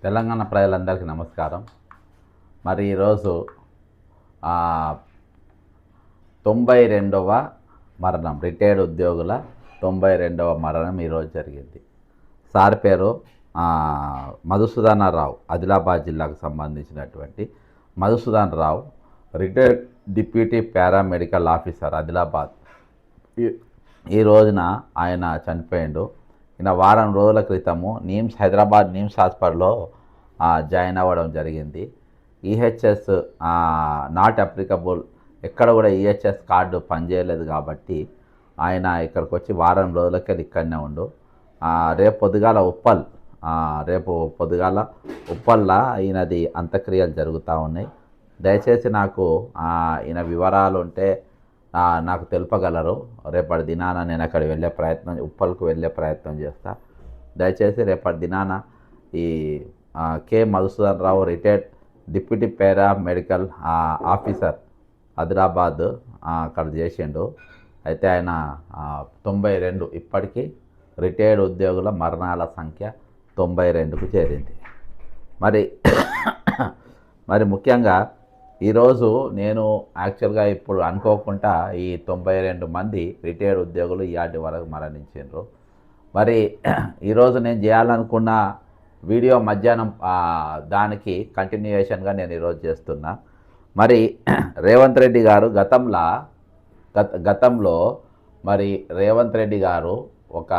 తెలంగాణ ప్రజలందరికీ నమస్కారం. మరి ఈరోజు 92వ మరణం, రిటైర్డ్ ఉద్యోగుల 92వ మరణం ఈరోజు జరిగింది. సార్ పేరు మధుసూదన రావు, ఆదిలాబాద్ జిల్లాకు సంబంధించినటువంటి Madhusudan Rao, retired deputy paramedical officer Adilabad. ఈ రోజున ఆయన చనిపోయిండు. ఈయన వారం రోజుల క్రితము హైదరాబాద్ నిమ్స్ హాస్పిటల్లో జాయిన్ అవ్వడం జరిగింది. ఈహెచ్ఎస్ నాట్ అప్లికబుల్, ఎక్కడ కూడా ఈహెచ్ఎస్ కార్డు పనిచేయలేదు కాబట్టి ఆయన ఇక్కడికి వచ్చి వారం రోజులకే ఇక్కడనే ఉండు. రేపు పొద్దుగాల ఉప్పల్లా ఈయనది అంత్యక్రియలు జరుగుతూ ఉన్నాయి. దయచేసి నాకు ఈయన వివరాలు ఉంటే నాకు తెలుపగలరు. రేపటి దినాన నేను అక్కడికి ఉప్పల్కు వెళ్ళే ప్రయత్నం చేస్తా. దయచేసి రేపటి దినాన ఈ K Madhusudan Rao, retired deputy paramedical officer Adilabad, అక్కడ చేసిండు. అయితే ఆయన 92, ఇప్పటికీ రిటైర్డ్ ఉద్యోగుల మరణాల సంఖ్య 92కు చేరింది. మరి ముఖ్యంగా ఈరోజు నేను యాక్చువల్గా ఇప్పుడు అనుకోకుండా ఈ 92 మంది రిటైర్డ్ ఉద్యోగులు ఇవాటి వరకు మరణించారు. మరి ఈరోజు నేను చేయాలనుకున్న వీడియో మధ్యాహ్నం దానికి కంటిన్యూయేషన్గా నేను ఈరోజు చేస్తున్నా. మరి రేవంత్ రెడ్డి గారు గతంలో మరి రేవంత్ రెడ్డి గారు ఒక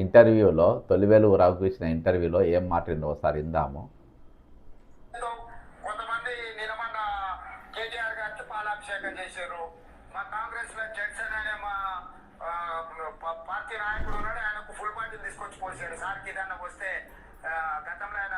ఇంటర్వ్యూలో, తొలివేలు రఘుకృష్ణ ఇంటర్వ్యూలో ఏం మాట్లాడిందో ఒకసారి ఇందాము. చేశారు. మా కాంగ్రెస్ లో జడ్సన్ అనే మా పార్టీ నాయకుడు ఉన్నాడు, ఆయనకు ఫుల్ పార్టీలు తీసుకొచ్చి పోసాడు. సార్కి ఏదన్నా వస్తే గతంలో ఆయన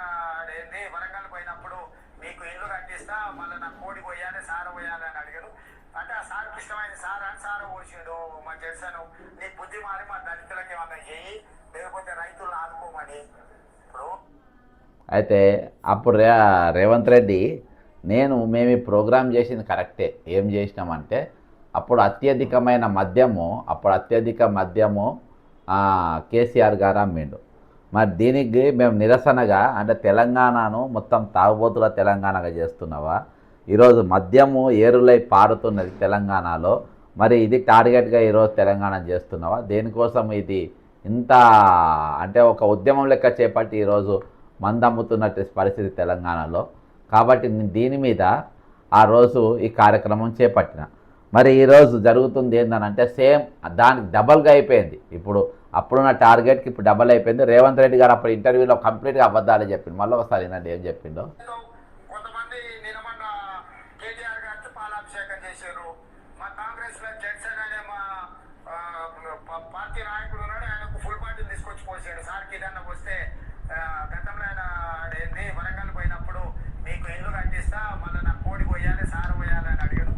ఏంది వరంగల్ పోయినప్పుడు మీకు ఇల్లు కట్టిస్తా, మళ్ళీ నాకు కోడి పోయాలి, సార పోయాలి అని అడిగారు. అంటే ఆ సార్కి ఇష్టమైన సార్ అని సార పోసిండు మా జడ్సన్. నీ బుద్ధి మారి మా దళితులకు ఏమన్నా చేయి, లేకపోతే రైతులను ఆదుకోమని. ఇప్పుడు అయితే అప్పుడు రేవంత్ రెడ్డి మేము ఈ ప్రోగ్రాం చేసింది కరెక్టే. ఏం చేసినామంటే అప్పుడు అత్యధిక మద్యము కేసీఆర్ గారు అమ్మిండు. మరి దీనికి మేము నిరసనగా, అంటే తెలంగాణను మొత్తం తాగుబోతుల తెలంగాణగా చేస్తున్నావా? ఈరోజు మద్యము ఏరులై పారుతున్నది తెలంగాణలో. మరి ఇది టార్గెట్గా ఈరోజు తెలంగాణ చేస్తున్నావా? దేనికోసం ఇది ఇంత అంటే ఒక ఉద్యమం లెక్క చేపట్టి ఈరోజు మందమ్ముతున్నట్టు పరిస్థితి తెలంగాణలో. కాబట్టి దీని మీద ఆ రోజు ఈ కార్యక్రమం చేపట్టిన. మరి ఈరోజు జరుగుతుంది ఏంటనంటే సేమ్ దానికి డబల్గా అయిపోయింది. అప్పుడున్న టార్గెట్కి ఇప్పుడు డబల్ అయిపోయింది. రేవంత్ రెడ్డి గారు అప్పుడు ఇంటర్వ్యూలో కంప్లీట్గా అబద్ధాలే చెప్పిండు. మళ్ళీ ఒకసారి ఏంటంటే ఏం చెప్పిండో. కొంతమంది నిన్న కేటీఆర్ గారికి పాలాభిషేకం చేశారు. మా కాంగ్రెస్ లో జడ్సన్ అనే మా పార్టీ నాయకుడు ఉన్నాడు, ఆయనకు ఫుల్ పార్టీలు తీసుకొచ్చి పోసాడు. సార్కి ఏదన్నా వస్తే గతంలో ఆయన ఏంది వరంగల్ పోయినప్పుడు మీకు ఇల్లు కట్టిస్తా, మళ్ళీ నాకు కోడి పోయాలి, సార పోయాలి అని అడిగారు.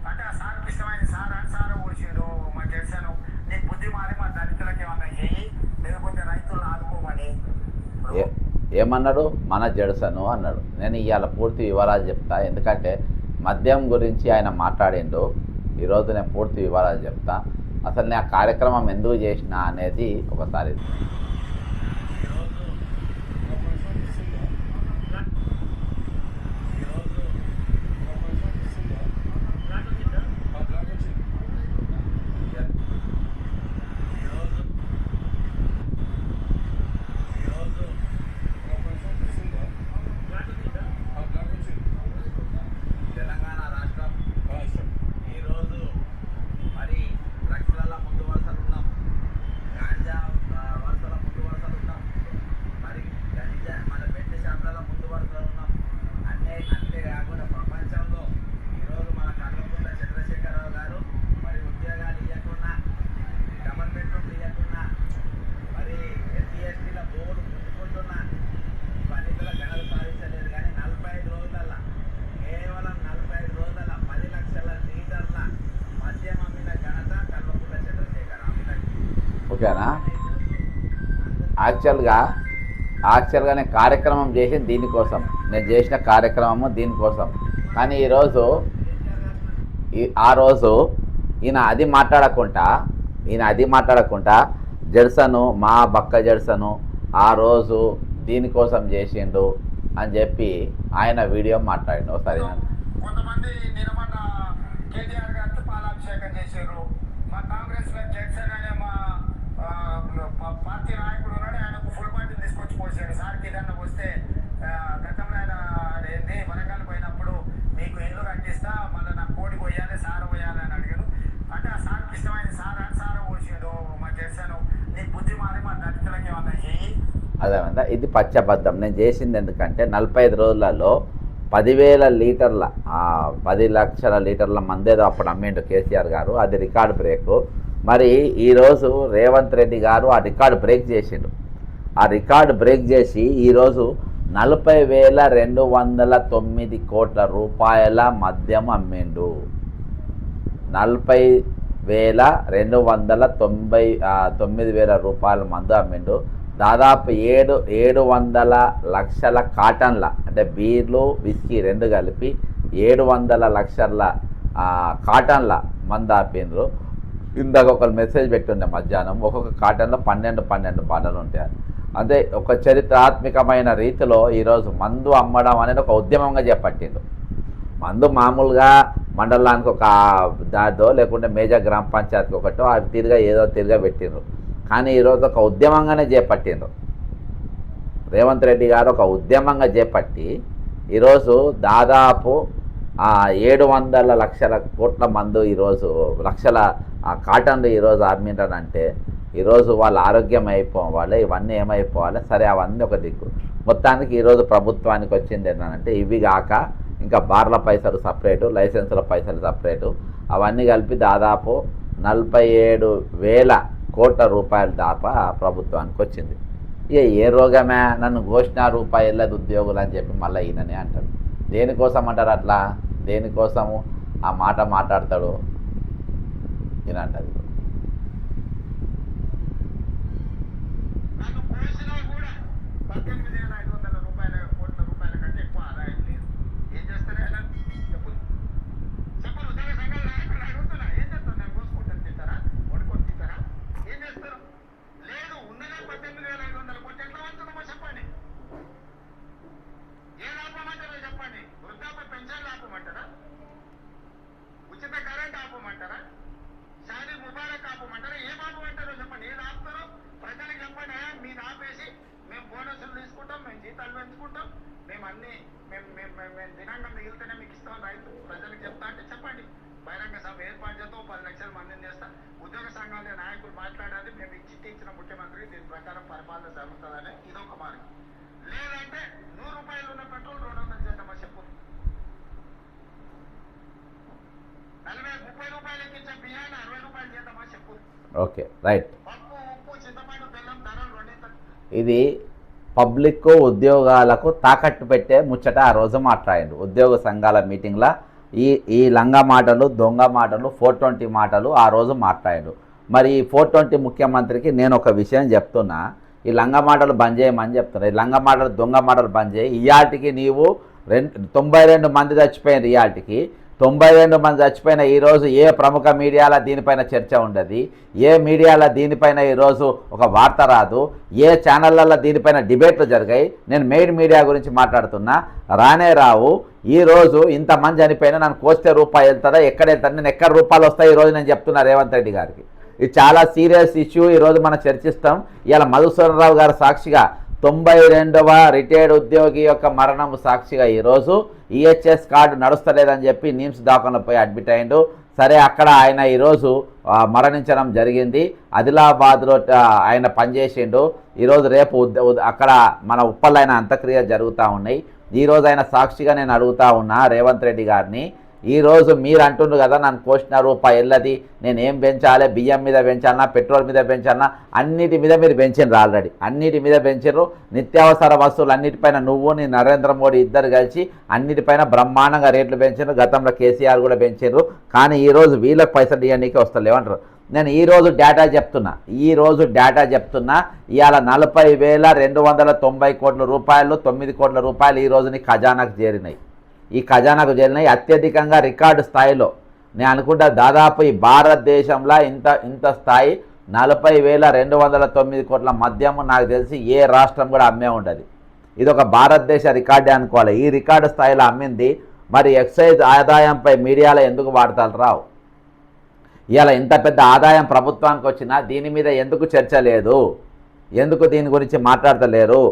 అంటే ఆ సార్కి ఇష్టమైన సార్ అని సార పోసాడు మా జడ్సన్. నీ బుద్ధి మారి మా దళితులకు ఏమన్నా చేయి, లేకపోతే రైతులను ఆదుకోమని. ఏమన్నాడు? మన జడ్సను అన్నాడు. నేను ఇవాళ పూర్తి వివరాలు చెప్తా, ఎందుకంటే మద్యం గురించి ఆయన మాట్లాడిండు. ఈరోజు నేను పూర్తి వివరాలు చెప్తా. అసలు నేను ఆ కార్యక్రమం ఎందుకు చేసిన అనేది ఒకసారి. ఓకేనా? యాక్చువల్గా నేను కార్యక్రమం చేసింది దీనికోసం, నేను చేసిన కార్యక్రమము దీనికోసం. కానీ ఆ రోజు ఈయన అది మాట్లాడకుండా జడ్సను, మా బక్క జడ్సను ఆ రోజు దీనికోసం చేసిండు అని చెప్పి ఆయన వీడియో మాట్లాడిండు. ఒకసారి కొంతమంది నిన్న కేటీఆర్ గారికి పాలాభిషేకం చేశారు. మా కాంగ్రెస్ లో జడ్సన్ అనే మా పార్టీ నాయకుడు ఉన్నాడు, ఆయనకు ఫుల్ బాటిల్ తీసుకొచ్చి పోసాడు. సార్కి ఏదన్నా వస్తే గతంలో ఆయన ఏంటి వరంగల్ పోయినప్పుడు మీకు ఇల్లు కట్టిస్తా, మళ్ళీ నాకు కోడి పోయాలి, సార పోయాలి అని అడిగాడు. అంటే ఆ సార్కి ఇష్టమైన సార పోసాడు మా జడ్సన్. నీ బుద్ధి మారి మా దళితులకి ఏమన్నా చేయి. అదేమంటే ఇది పచ్చబద్ధం. నేను చేసింది ఎందుకంటే 45 రోజులలో 10,000 లీటర్ల 10 లక్షల లీటర్ల మందేదో అప్పుడు అమ్మేండు కేసీఆర్ గారు. అది రికార్డు బ్రేక్. మరి ఈరోజు రేవంత్ రెడ్డి గారు ఆ రికార్డు బ్రేక్ చేసిండు. ఆ రికార్డు బ్రేక్ చేసి ఈరోజు 40,209 కోట్ల రూపాయల మద్యం అమ్మిండు. 40,299 రూపాయల మందు అమ్మిండు. దాదాపు 700 లక్షల కాటన్ల అంటే బీర్లు విస్కీ రెండు కలిపి 700 లక్షల కాటన్ల మందు ఆపిండ్రు. ఇందాక ఒక మెసేజ్ పెట్టుండే మధ్యాహ్నం, ఒక్కొక్క కాటన్లో 12 బాటలు ఉంటాయి. అదే ఒక చరిత్రాత్మకమైన రీతిలో ఈరోజు మందు అమ్మడం అనేది ఒక ఉద్యమంగా చేపట్టిండు. మందు మామూలుగా మండలానికి ఒక దాదో లేకుంటే మేజర్ గ్రామ పంచాయతీకి ఒకటో అవి తిరిగా ఏదో తిరిగా పెట్టిండ్రు. కానీ ఈరోజు ఒక ఉద్యమంగానే చేపట్టిండ్రు. రేవంత్ రెడ్డి గారు ఒక ఉద్యమంగా చేపట్టి ఈరోజు దాదాపు 700 లక్షల కోట్ల మందు ఈరోజు లక్షల కాటన్లు ఈరోజు అమ్మిండ్రనంటే ఈరోజు వాళ్ళ ఆరోగ్యం అయిపోవాలి, ఇవన్నీ ఏమైపోవాలి. సరే అవన్నీ ఒక దిక్కు. మొత్తానికి ఈరోజు ప్రభుత్వానికి వచ్చింది ఏంటంటే ఇవి కాక ఇంకా బార్ల పైసలు సపరేటు, లైసెన్సుల పైసలు సపరేటు, అవన్నీ కలిపి దాదాపు 47,000 కోట్ల రూపాయల దాకా ప్రభుత్వానికి వచ్చింది. ఇక ఏ రోగమే నన్ను ఘోషణ రూపాయి వెళ్ళదు ఉద్యోగులు అని చెప్పి మళ్ళీ ఈయననే అంటారు. దేనికోసం అంటారు అట్లా? దేనికోసము ఆ మాట మాట్లాడతాడు ఈయన అంటారు. దినాంగం మిగిలితేనే మీకు ఇస్తాం రైతు ప్రజలకు చెప్తా అంటే చెప్పండి. బహిరంగ సభ ఏర్పాటు చేస్తాం, 10 లక్షల మందిని చేస్తాం. ఉద్యోగ సంఘాల నాయకులు మాట్లాడాలి, మేము చిట్టి ఇచ్చిన ముఖ్యమంత్రికి దీని ప్రకారం పరిపాలన జరుగుతుందని ఇదొక మార్గం. లేదంటే 100 రూపాయలు ఉన్న పెట్రోల్ 200 చేద్దామా చెప్పు. 30 రూపాయలు ఎక్కించే బియ్యాన్ని 60 రూపాయలు చేద్దామా చెప్పు. Okay right. పప్పు ఉప్పు చింతపండు బెల్లం ధరలు రెండింతలు. ఇది పబ్లిక్ ఉద్యోగాలకు తాకట్టు పెట్టే ముచ్చట ఆ రోజు మాట్లాడిండు ఉద్యోగ సంఘాల మీటింగ్లో. ఈ లంగా మాటలు, దొంగ మాటలు, 420 మాటలు ఆ రోజు మాట్లాడిండు. మరి ఈ 420 ముఖ్యమంత్రికి నేను ఒక విషయం చెప్తున్నా, ఈ లంగా మాటలు బంద్ చేయమని చెప్తున్నా. ఈ లంగా మాటలు, దొంగ మాటలు బంద్ చేయి. ఇయాటికి నీవు 92 మంది చచ్చిపోయినారు. ఇయాటికి 92 మంది చచ్చిపోయిన ఈరోజు ఏ ప్రముఖ మీడియాలో దీనిపైన చర్చ ఉండదు, ఏ మీడియాలో దీనిపైన ఈరోజు ఒక వార్త రాదు, ఏ ఛానళ్ళల్లో దీనిపైన డిబేట్లు జరిగాయి. నేను మెయిన్ మీడియా గురించి మాట్లాడుతున్నా, రానే రావు. ఈరోజు ఇంతమంది చనిపోయినా నన్ను కోస్తే రూపాయి వెళ్తుందా, ఎక్కడ వెళ్తాను, నేను ఎక్కడ రూపాయలు వస్తాయి ఈరోజు నేను చెప్తున్నా రేవంత్ రెడ్డి గారికి. ఇది చాలా సీరియస్ ఇష్యూ. ఈరోజు మనం చర్చిస్తాం. ఇలా మధుసూదనరావు గారు సాక్షిగా 92వ రిటైర్డ్ ఉద్యోగి యొక్క మరణం సాక్షిగా ఈరోజు ఈహెచ్ఎస్ కార్డు నడుస్తలేదని చెప్పి నిమ్స్ దాఖలో పోయి అడ్మిట్ అయ్యిండు. సరే, అక్కడ ఆయన ఈరోజు మరణించడం జరిగింది. ఆదిలాబాద్లో ఆయన పనిచేసిండు. ఈరోజు రేపు అక్కడ మన ఉప్పల్ ఆయన అంత్యక్రియ జరుగుతూ ఉన్నాయి. ఈరోజు ఆయన సాక్షిగా నేను అడుగుతా ఉన్నా రేవంత్ రెడ్డి గారిని, ఈరోజు మీరు అంటుండ్రు కదా నన్ను కోసిన రూపాయి వెళ్ళది, నేను ఏం పెంచాలి, బియ్యం మీద పెంచాలన్నా, పెట్రోల్ మీద పెంచాలన్నా, అన్నిటి మీద మీరు పెంచిండ్రు. ఆల్రెడీ అన్నిటి మీద పెంచారు. నిత్యావసర వస్తువులు అన్నిటిపైన నువ్వు నీ నరేంద్ర మోడీ ఇద్దరు కలిసి అన్నిటిపైన బ్రహ్మాండంగా రేట్లు పెంచారు. గతంలో కేసీఆర్ కూడా పెంచారు. కానీ ఈరోజు వీళ్ళకి పైసలు ఇవ్వడానికి వస్తలేమంటారు. నేను ఈరోజు డేటా చెప్తున్నా. ఇవాళ 40,290 కోట్ల రూపాయలు, 9 కోట్ల రూపాయలు ఈరోజు నీ ఖజానాకు చేరినాయి. ఈ ఖజానాకు చేరినాయి అత్యధికంగా రికార్డు స్థాయిలో. నేను అనుకుంటా దాదాపు ఈ భారతదేశంలో ఇంత స్థాయి 40,209 కోట్ల మద్యము నాకు తెలిసి ఏ రాష్ట్రం కూడా అమ్మే ఉండదు. ఇది ఒక భారతదేశ రికార్డే అనుకోవాలి. ఈ రికార్డు స్థాయిలో అమ్మింది. మరి ఎక్సైజ్ ఆదాయంపై మీడియాలో ఎందుకు వాడతారు రావు? ఇవాళ ఇంత పెద్ద ఆదాయం ప్రభుత్వానికి వచ్చినా దీని మీద ఎందుకు చర్చ లేదు? ఎందుకు దీని గురించి మాట్లాడతలేరు?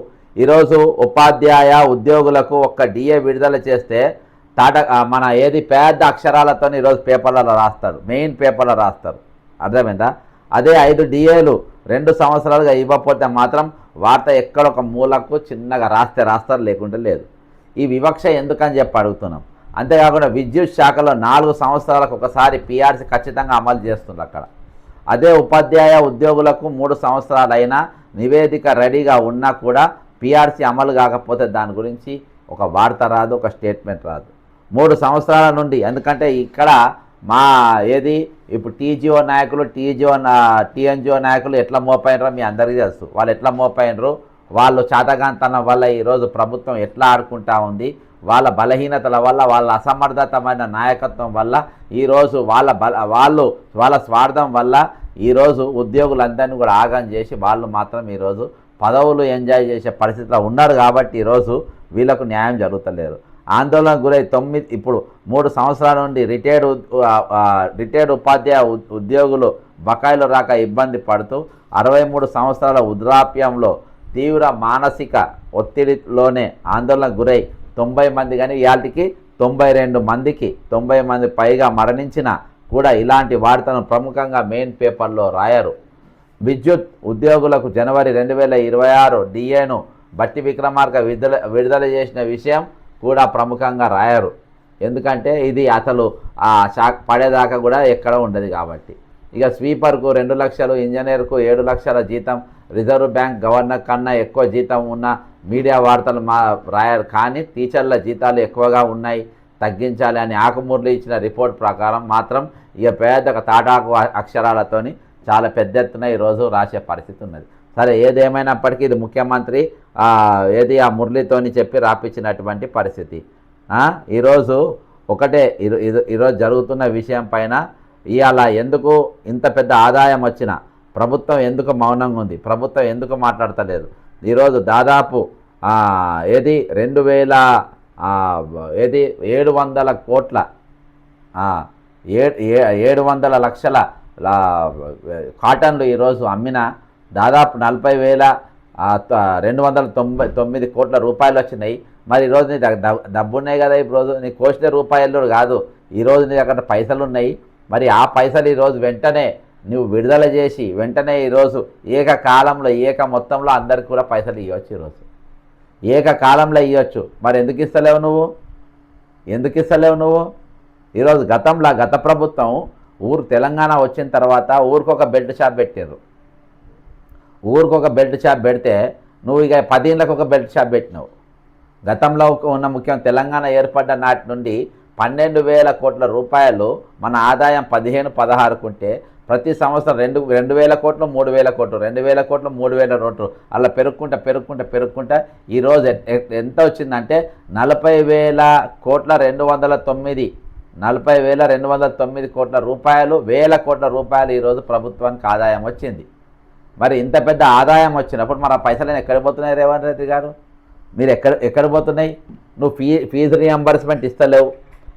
ఈరోజు ఉపాధ్యాయ ఉద్యోగులకు ఒక్క డిఏ విడుదల చేస్తే మన ఏది పెద్ద అక్షరాలతో ఈరోజు పేపర్లలో రాస్తారు, మెయిన్ పేపర్లో రాస్తారు. అర్థమైందా? అదే 5 డిఏలు 2 సంవత్సరాలుగా ఇవ్వకపోతే మాత్రం వార్త ఎక్కడ ఒక మూలకు చిన్నగా రాస్తారు, లేకుంటే లేదు. ఈ వివక్ష ఎందుకని చెప్పి అడుగుతున్నాం. అంతేకాకుండా విద్యుత్ శాఖలో 4 సంవత్సరాలకు ఒకసారి పిఆర్సీ ఖచ్చితంగా అమలు చేస్తుంది అక్కడ. అదే ఉపాధ్యాయ ఉద్యోగులకు 3 సంవత్సరాలైనా నివేదిక రెడీగా ఉన్నా కూడా పిఆర్సీ అమలు కాకపోతే దాని గురించి ఒక వార్త రాదు, ఒక స్టేట్మెంట్ రాదు. 3 సంవత్సరాల నుండి. ఎందుకంటే ఇక్కడ మా ఏది ఇప్పుడు టీజీఓ నాయకులు టీఎన్జిఓ నాయకులు ఎట్లా మోపైనరో మీ అందరికీ తెలుసు. వాళ్ళు ఎట్లా మోపైనరు, వాళ్ళు చాతగాంతనం వల్ల ఈరోజు ప్రభుత్వం ఎట్లా ఆడుకుంటా ఉంది, వాళ్ళ బలహీనతల వల్ల, వాళ్ళ అసమర్థతమైన నాయకత్వం వల్ల ఈరోజు వాళ్ళ స్వార్థం వల్ల ఈరోజు ఉద్యోగులందరినీ కూడా ఆగం చేసి వాళ్ళు మాత్రం ఈరోజు పదవులు ఎంజాయ్ చేసే పరిస్థితిలో ఉన్నారు. కాబట్టి ఈరోజు వీళ్ళకు న్యాయం జరుగుతలేదు. ఆందోళనకు గురై 9 ఇప్పుడు 3 సంవత్సరాల నుండి రిటైర్డ్ ఉపాధ్యాయ ఉద్యోగులు బకాయిలు రాక ఇబ్బంది పడుతూ 63 సంవత్సరాల వృద్ధాప్యంలో తీవ్ర మానసిక ఒత్తిడిలోనే ఆందోళనకు గురై 90 మంది కానీ ఇవాళకి 92 మందికి 90 మంది పైగా మరణించిన కూడా ఇలాంటి వార్తను ప్రముఖంగా మెయిన్ పేపర్లో రాయరు. విద్యుత్ ఉద్యోగులకు జనవరి 2026 డిఏను బట్టి విక్రమార్క విడుదల చేసిన విషయం కూడా ప్రముఖంగా రాయరు. ఎందుకంటే ఇది అసలు ఆ షాక్ పడేదాకా కూడా ఎక్కడ ఉండదు కాబట్టి. ఇక స్వీపర్కు 2 లక్షలు, ఇంజనీర్కు 7 లక్షల జీతం, రిజర్వ్ బ్యాంక్ గవర్నర్ కన్నా ఎక్కువ జీతం ఉన్న మీడియా వార్తలు రాయరు. కానీ టీచర్ల జీతాలు ఎక్కువగా ఉన్నాయి, తగ్గించాలి అని ఆకుమూర్లు ఇచ్చిన రిపోర్ట్ ప్రకారం మాత్రం ఇక పెద్ద తాటాకు అక్షరాలతోని చాలా పెద్ద ఎత్తున ఈరోజు రాసే పరిస్థితి ఉన్నది. సరే, ఏదేమైనప్పటికీ ఇది ముఖ్యమంత్రి ఆ మురళితోని చెప్పి రాపించినటువంటి పరిస్థితి. ఈరోజు ఒకటే ఈరోజు జరుగుతున్న విషయం పైన ఇవాళ ఎందుకు ఇంత పెద్ద ఆదాయం వచ్చినా ప్రభుత్వం ఎందుకు మౌనంగా ఉంది, ప్రభుత్వం ఎందుకు మాట్లాడతలేదు? ఈరోజు దాదాపు 700 కోట్ల 700 లక్షల కాటన్లు ఈరోజు అమ్మిన దాదాపు 40,299 కోట్ల రూపాయలు వచ్చినాయి. మరి ఈరోజు నీ డబ్బున్నాయి కదా, ఈరోజు నీ కోసిన రూపాయలు కాదు, ఈరోజు నీ దగ్గర పైసలు ఉన్నాయి. మరి ఆ పైసలు ఈరోజు వెంటనే నువ్వు విడుదల చేసి వెంటనే ఈరోజు ఏకకాలంలో మొత్తంలో అందరికి కూడా పైసలు ఇవ్వచ్చు. ఈరోజు ఏకకాలంలో ఇవ్వచ్చు. మరి ఎందుకు ఇస్తలేవు నువ్వు? ఈరోజు గత ప్రభుత్వం తెలంగాణ వచ్చిన తర్వాత ఊరికొక బెల్ట్ షాప్ పెట్టారు. ఊరికొక బెల్ట్ షాప్ పెడితే నువ్వు ఇక 10 ఏళ్ళకు ఒక బెల్ట్ షాప్ పెట్టినావు. గతంలో ఉన్న ముఖ్యం తెలంగాణ ఏర్పడ్డ నాటి నుండి 12,000 కోట్ల రూపాయలు మన ఆదాయం 15-16 ఉంటే ప్రతి సంవత్సరం 2,000 కోట్లు 3,000 కోట్లు 2,000 కోట్లు 3,000 కోట్లు అలా పెరుగుకుంటా ఈరోజు ఎంత వచ్చిందంటే 40,209 కోట్ల రూపాయలు, 1,000 కోట్ల రూపాయలు ఈరోజు ప్రభుత్వానికి ఆదాయం వచ్చింది. మరి ఇంత పెద్ద ఆదాయం వచ్చినప్పుడు మన పైసలు ఎక్కడికి పోతున్నాయి రేవంత్ రెడ్డి గారు? మీరు ఎక్కడ పోతున్నాయి? నువ్వు ఫీజు రియంబర్స్మెంట్ ఇస్తలేవు,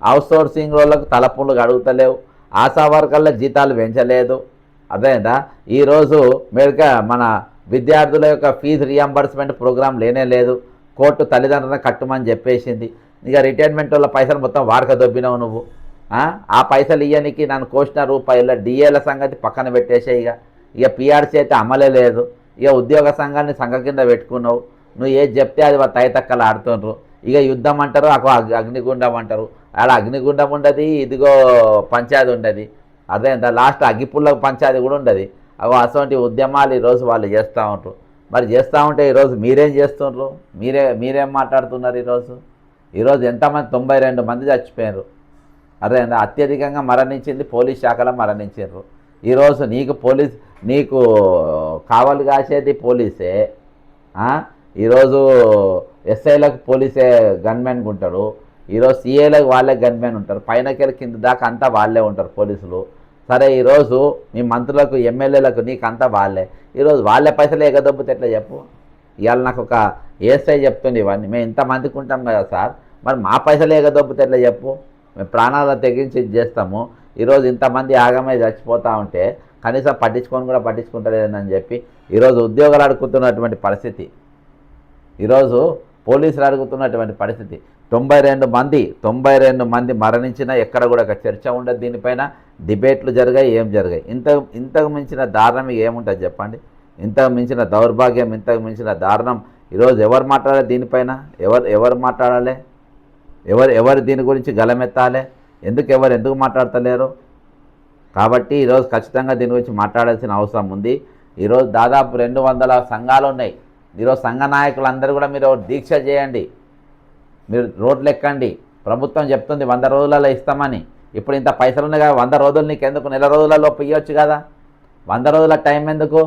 అవుట్సోర్సింగ్ వాళ్ళకు తలపులు అడుగుతలేవు, ఆశా వర్కర్ల జీతాలు పెంచలేదు. అర్థమైందా? ఈరోజు మన విద్యార్థుల యొక్క ఫీజు రియంబర్స్మెంట్ ప్రోగ్రాం లేదు. కోర్టు తల్లిదండ్రులను కట్టుమని చెప్పేసింది. ఇక రిటైర్మెంట్ వాళ్ళ పైసలు మొత్తం వాడక దొబ్బినావు నువ్వు. ఆ పైసలు ఇయ్యనికి నన్ను కోసిన రూపాయల డిఏల సంగతి పక్కన పెట్టేసే. ఇక పిఆర్సీ అయితే అమలే లేదు. ఇక ఉద్యోగ సంఘాన్ని సంఘ కింద పెట్టుకున్నావు. నువ్వు ఏది చెప్తే అది తైతక్కలు ఆడుతుండ్రు. ఇక యుద్ధం అంటారు, అగ్నిగుండం అంటారు. అలా అగ్నిగుండం ఉండదు, ఇదిగో పంచాయతీ ఉండదు. అదేంత లాస్ట్ అగ్గిపుల్ల పంచాయతీ కూడా ఉండదు. అటువంటి ఉద్యమాలు ఈరోజు వాళ్ళు చేస్తూ ఉంటారు. మరి చేస్తూ ఉంటే ఈరోజు మీరేం చేస్తుండ్రు? మీరేం మాట్లాడుతున్నారు? ఈరోజు ఎంతమంది 92 మంది చచ్చిపోయారు. అదేందా అత్యధికంగా మరణించింది పోలీస్ శాఖలో మరణించారు. ఈరోజు నీకు కావలి కాసేది పోలీసే. ఈరోజు ఎస్ఐలకు పోలీసే గన్మెన్ ఉంటారు. ఈరోజు సీఏలకు వాళ్ళే గన్మెన్ ఉంటారు. పైనకెళ్ళి కింద దాకా అంతా వాళ్ళే ఉంటారు పోలీసులు. సరే, ఈరోజు మీ మంత్రులకు ఎమ్మెల్యేలకు నీకు అంతా వాళ్ళే. ఈరోజు వాళ్ళే పైసలు ఎగదొబ్బుతే ఎట్లా చెప్పు? ఇవాళ నాకు ఒక ఏఎస్ఐ చెప్తుంది ఇవన్నీ. మేము ఇంతమందికి ఉంటాం కదా సార్, మరి మా పైసలు ఎగదొబ్బుతే ఎట్లా చెప్పు? మేము ప్రాణాలు తెగించి ఇది చేస్తాము. ఈరోజు ఇంతమంది ఆగమై చచ్చిపోతూ ఉంటే కనీసం పట్టించుకొని కూడా పట్టించుకుంటలేదని చెప్పి ఈరోజు ఉద్యోగాలు అడుగుతున్నటువంటి పరిస్థితి, ఈరోజు పోలీసులు అడుగుతున్నటువంటి పరిస్థితి. 92 మంది మరణించినా ఎక్కడ కూడా ఒక చర్చ ఉండదు దీనిపైన, డిబేట్లు జరిగాయి, ఏం జరిగాయి. ఇంతకు మించిన దారుణం ఏముంటుంది చెప్పండి? ఇంతకు మించిన దౌర్భాగ్యం, ఇంతకు మించిన దారుణం ఈరోజు ఎవరు మాట్లాడాలి దీనిపైన? ఎవరు మాట్లాడాలి? ఎవరు దీని గురించి గలమెత్తాలి? ఎందుకు మాట్లాడతలేరు? కాబట్టి ఈరోజు ఖచ్చితంగా దీని గురించి మాట్లాడాల్సిన అవసరం ఉంది. ఈరోజు దాదాపు 200 సంఘాలు ఉన్నాయి. ఈరోజు సంఘ నాయకులందరూ కూడా మీరు దీక్ష చేయండి, మీరు రోడ్లు ఎక్కండి. ప్రభుత్వం చెప్తుంది 100 రోజులలో ఇస్తామని. ఇప్పుడు ఇంత పైసలు ఉన్నాయి కదా, 100 రోజులు నీకు ఎందుకు? నెల రోజులలో ఇవ్వచ్చు కదా, 100 రోజుల టైం ఎందుకు?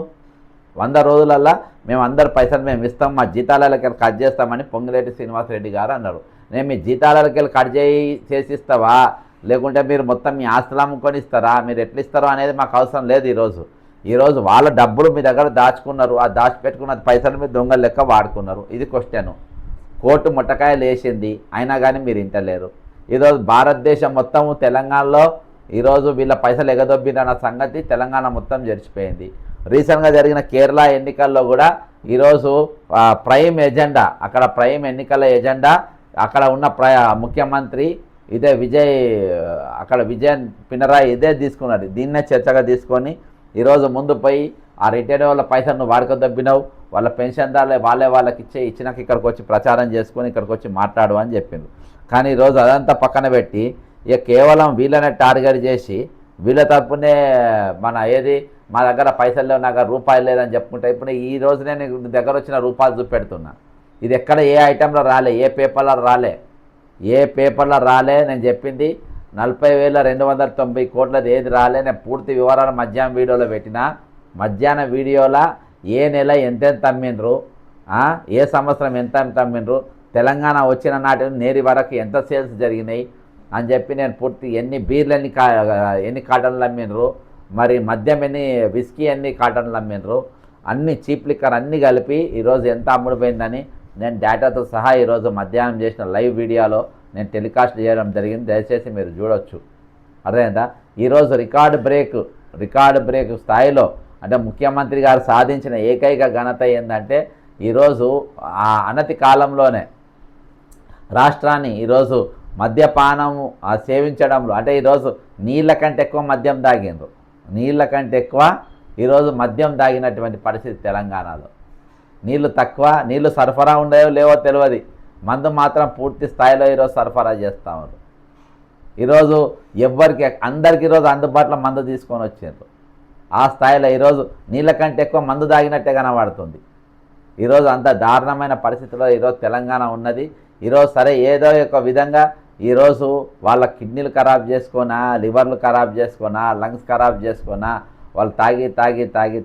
100 రోజులల్లో మేము అందరు పైసలు మేము ఇస్తాం, మా జీతాలకి కట్ చేస్తామని పొంగిలేటి శ్రీనివాసరెడ్డి గారు అన్నారు. నేను మీ జీతాలకి కట్ చేసి ఇస్తావా, లేకుంటే మీరు మొత్తం మీ ఆస్తులు అమ్ముకొని ఇస్తారా, మీరు ఎట్లా ఇస్తారో అనేది మాకు అవసరం లేదు. ఈరోజు వాళ్ళ డబ్బులు మీ దగ్గర దాచుకున్నారు, ఆ దాచిపెట్టుకున్న పైసలు మీరు దొంగల లెక్క వాడుకున్నారు. ఇది క్వశ్చన్. కోర్టు ముట్టకాయలు వేసింది, అయినా కానీ మీరు ఇంటలేరు. ఈరోజు భారతదేశం మొత్తము తెలంగాణలో ఈరోజు వీళ్ళ పైసలు ఎగదొబ్బిన సంగతి తెలంగాణ మొత్తం జరిచిపోయింది. రీసెంట్గా జరిగిన కేరళ ఎన్నికల్లో కూడా ఈరోజు ప్రైమ్ ఎజెండా, అక్కడ ప్రైమ్ ఎన్నికల ఎజెండా అక్కడ ఉన్న ముఖ్యమంత్రి ఇదే విజయన్ పినరాయి ఇదే తీసుకున్నాడు. దీన్నే చర్చగా తీసుకొని ఈరోజు ముందు పోయి ఆ రిటైర్ వాళ్ళ పైసలు నువ్వు వాడుకొద్దబ్బినావు, వాళ్ళ పెన్షన్దారులే వాళ్ళకి ఇచ్చినాక ఇక్కడికి వచ్చి ప్రచారం చేసుకొని ఇక్కడికి వచ్చి మాట్లాడు అని చెప్పిండు. కానీ ఈరోజు అదంతా పక్కన పెట్టి ఇక కేవలం వీళ్ళనే టార్గెట్ చేసి వీళ్ళ తరపునే మా దగ్గర పైసలు లేవు, నా దగ్గర రూపాయలు లేదని చెప్పుకుంటే ఇప్పుడు ఈ రోజునే నేను దగ్గర వచ్చిన రూపాయలు చూపెడుతున్నా. ఇది ఎక్కడ ఏ ఐటెంలో రాలే, ఏ పేపర్లో రాలే. నేను చెప్పింది 40,290 కోట్లది ఏది రాలే. నేను పూర్తి వివరాలు మధ్యాహ్నం వీడియోలో పెట్టిన. మధ్యాహ్నం వీడియోలో ఏ నెల ఎంతెంత అమ్మిండ్రు, ఏ సంవత్సరం ఎంత అమ్మిండ్రు, తెలంగాణ వచ్చిన నాటి నేరి వరకు ఎంత సేల్స్ జరిగినాయి అని చెప్పి నేను పూర్తి ఎన్ని బీర్లు ఎన్ని కాటన్లు అమ్మిండ్రు, మరి మద్యం విస్కీ ఎన్ని కాటన్లు అమ్మిండ్రు, అన్ని చీప్ లిక్కర్ అన్నీ కలిపి ఈరోజు ఎంత అమ్ముడుపోయిందని నేను డేటాతో సహా ఈరోజు మధ్యాహ్నం చేసిన లైవ్ వీడియోలో నేను టెలికాస్ట్ చేయడం జరిగింది. దయచేసి మీరు చూడొచ్చు. అర్థమైందా? ఈరోజు రికార్డు బ్రేక్ స్థాయిలో అంటే ముఖ్యమంత్రి గారు సాధించిన ఏకైక ఘనత ఏంటంటే ఈరోజు ఆ అనతి కాలంలోనే రాష్ట్రాన్ని ఈరోజు మద్యపానం సేవించడంలో అంటే ఈరోజు నీళ్ళ కంటే ఎక్కువ మద్యం తాగిండ్రు, నీళ్ళ కంటే ఎక్కువ ఈరోజు మద్యం తాగినటువంటి పరిస్థితి తెలంగాణలో. నీళ్ళు తక్కువ, నీళ్ళు సరఫరా ఉండేవో లేవో తెలియదు, మందు మాత్రం పూర్తి స్థాయిలో ఈరోజు సరఫరా చేస్తూ ఉన్నారు. ఈరోజు అందరికీ ఈరోజు అందుబాటులో మందు తీసుకొని వచ్చారు. ఆ స్థాయిలో ఈరోజు నీళ్ళ కంటే ఎక్కువ మందు తాగినట్టే కనబడుతుంది. ఈరోజు అంత దారుణమైన పరిస్థితిలో ఈరోజు తెలంగాణ ఉన్నది. ఈరోజు సరే ఏదో ఒక విధంగా ఈరోజు వాళ్ళ కిడ్నీలు ఖరాబ్ చేసుకున్నా, లివర్లు ఖరాబ్ చేసుకున్నా, లంగ్స్ ఖరాబ్ చేసుకున్నా, వాళ్ళు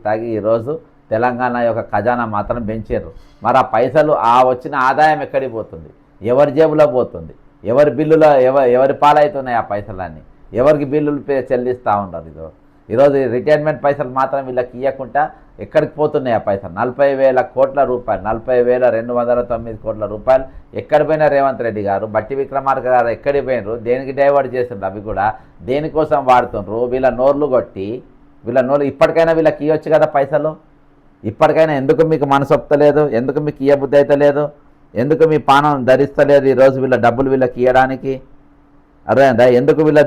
తాగి ఈరోజు తెలంగాణ యొక్క ఖజానా మాత్రం పెంచారు. మరి ఆ పైసలు వచ్చిన ఆదాయం ఎక్కడికి పోతుంది? ఎవరి జేబులో పోతుంది? ఎవరి బిల్లులో ఎవరి పాలవుతున్నాయి ఆ పైసలన్నీ? ఎవరికి బిల్లులు చెల్లిస్తూ ఉన్నారు? ఈరోజు రిటైర్మెంట్ పైసలు మాత్రం వీళ్ళకి ఇవ్వకుండా ఎక్కడికి పోతున్నాయి ఆ పైసలు? 40,000 కోట్ల రూపాయలు, 40,209 కోట్ల రూపాయలు ఎక్కడి పోయినా రేవంత్ రెడ్డి గారు, బట్టి విక్రమార్క గారు ఎక్కడికి పోయినారు? దేనికి డైవర్ట్ చేసిండ్రు? అవి కూడా దేనికోసం వాడుతుండ్రు? వీళ్ళ నోర్లు కొట్టి ఇప్పటికైనా వీళ్ళకి ఇవ్వచ్చు కదా పైసలు. ఇప్పటికైనా ఎందుకు మీకు మనసొప్తలేదు? ఎందుకు మీకు ఇయ్యబుద్ధి అయితే లేదు? ఎందుకు మీ పానం ధరిస్తలేదు ఈరోజు వీళ్ళ డబ్బులు వీళ్ళకి ఇవ్వడానికి? అర్థమైందా? ఎందుకు వీళ్ళ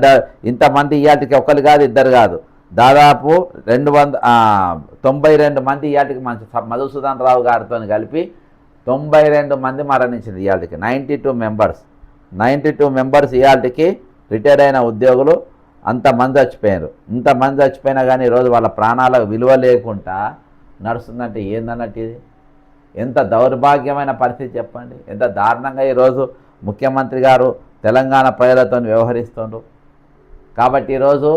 ఇంతమంది ఇయ్యాటికి ఒకరు కాదు, ఇద్దరు కాదు, దాదాపు 292 మంది ఇయాటికి మధుసూదన్ రావు గారితో కలిపి 92 మంది మరణించింది ఇయాటికి. 92 మెంబర్స్ ఇయాటికి రిటైర్ అయిన ఉద్యోగులు అంతమంది చచ్చిపోయారు. ఇంతమంది చచ్చిపోయినా కానీ ఈరోజు వాళ్ళ ప్రాణాలకు విలువ లేకుండా నడుస్తుందంటే ఏందన్నట్టు ఇది? ఎంత దౌర్భాగ్యమైన పరిస్థితి చెప్పండి. ఎంత దారుణంగా ఈరోజు ముఖ్యమంత్రి గారు తెలంగాణ ప్రజలతో వ్యవహరిస్తుండ్రు. కాబట్టి ఈరోజు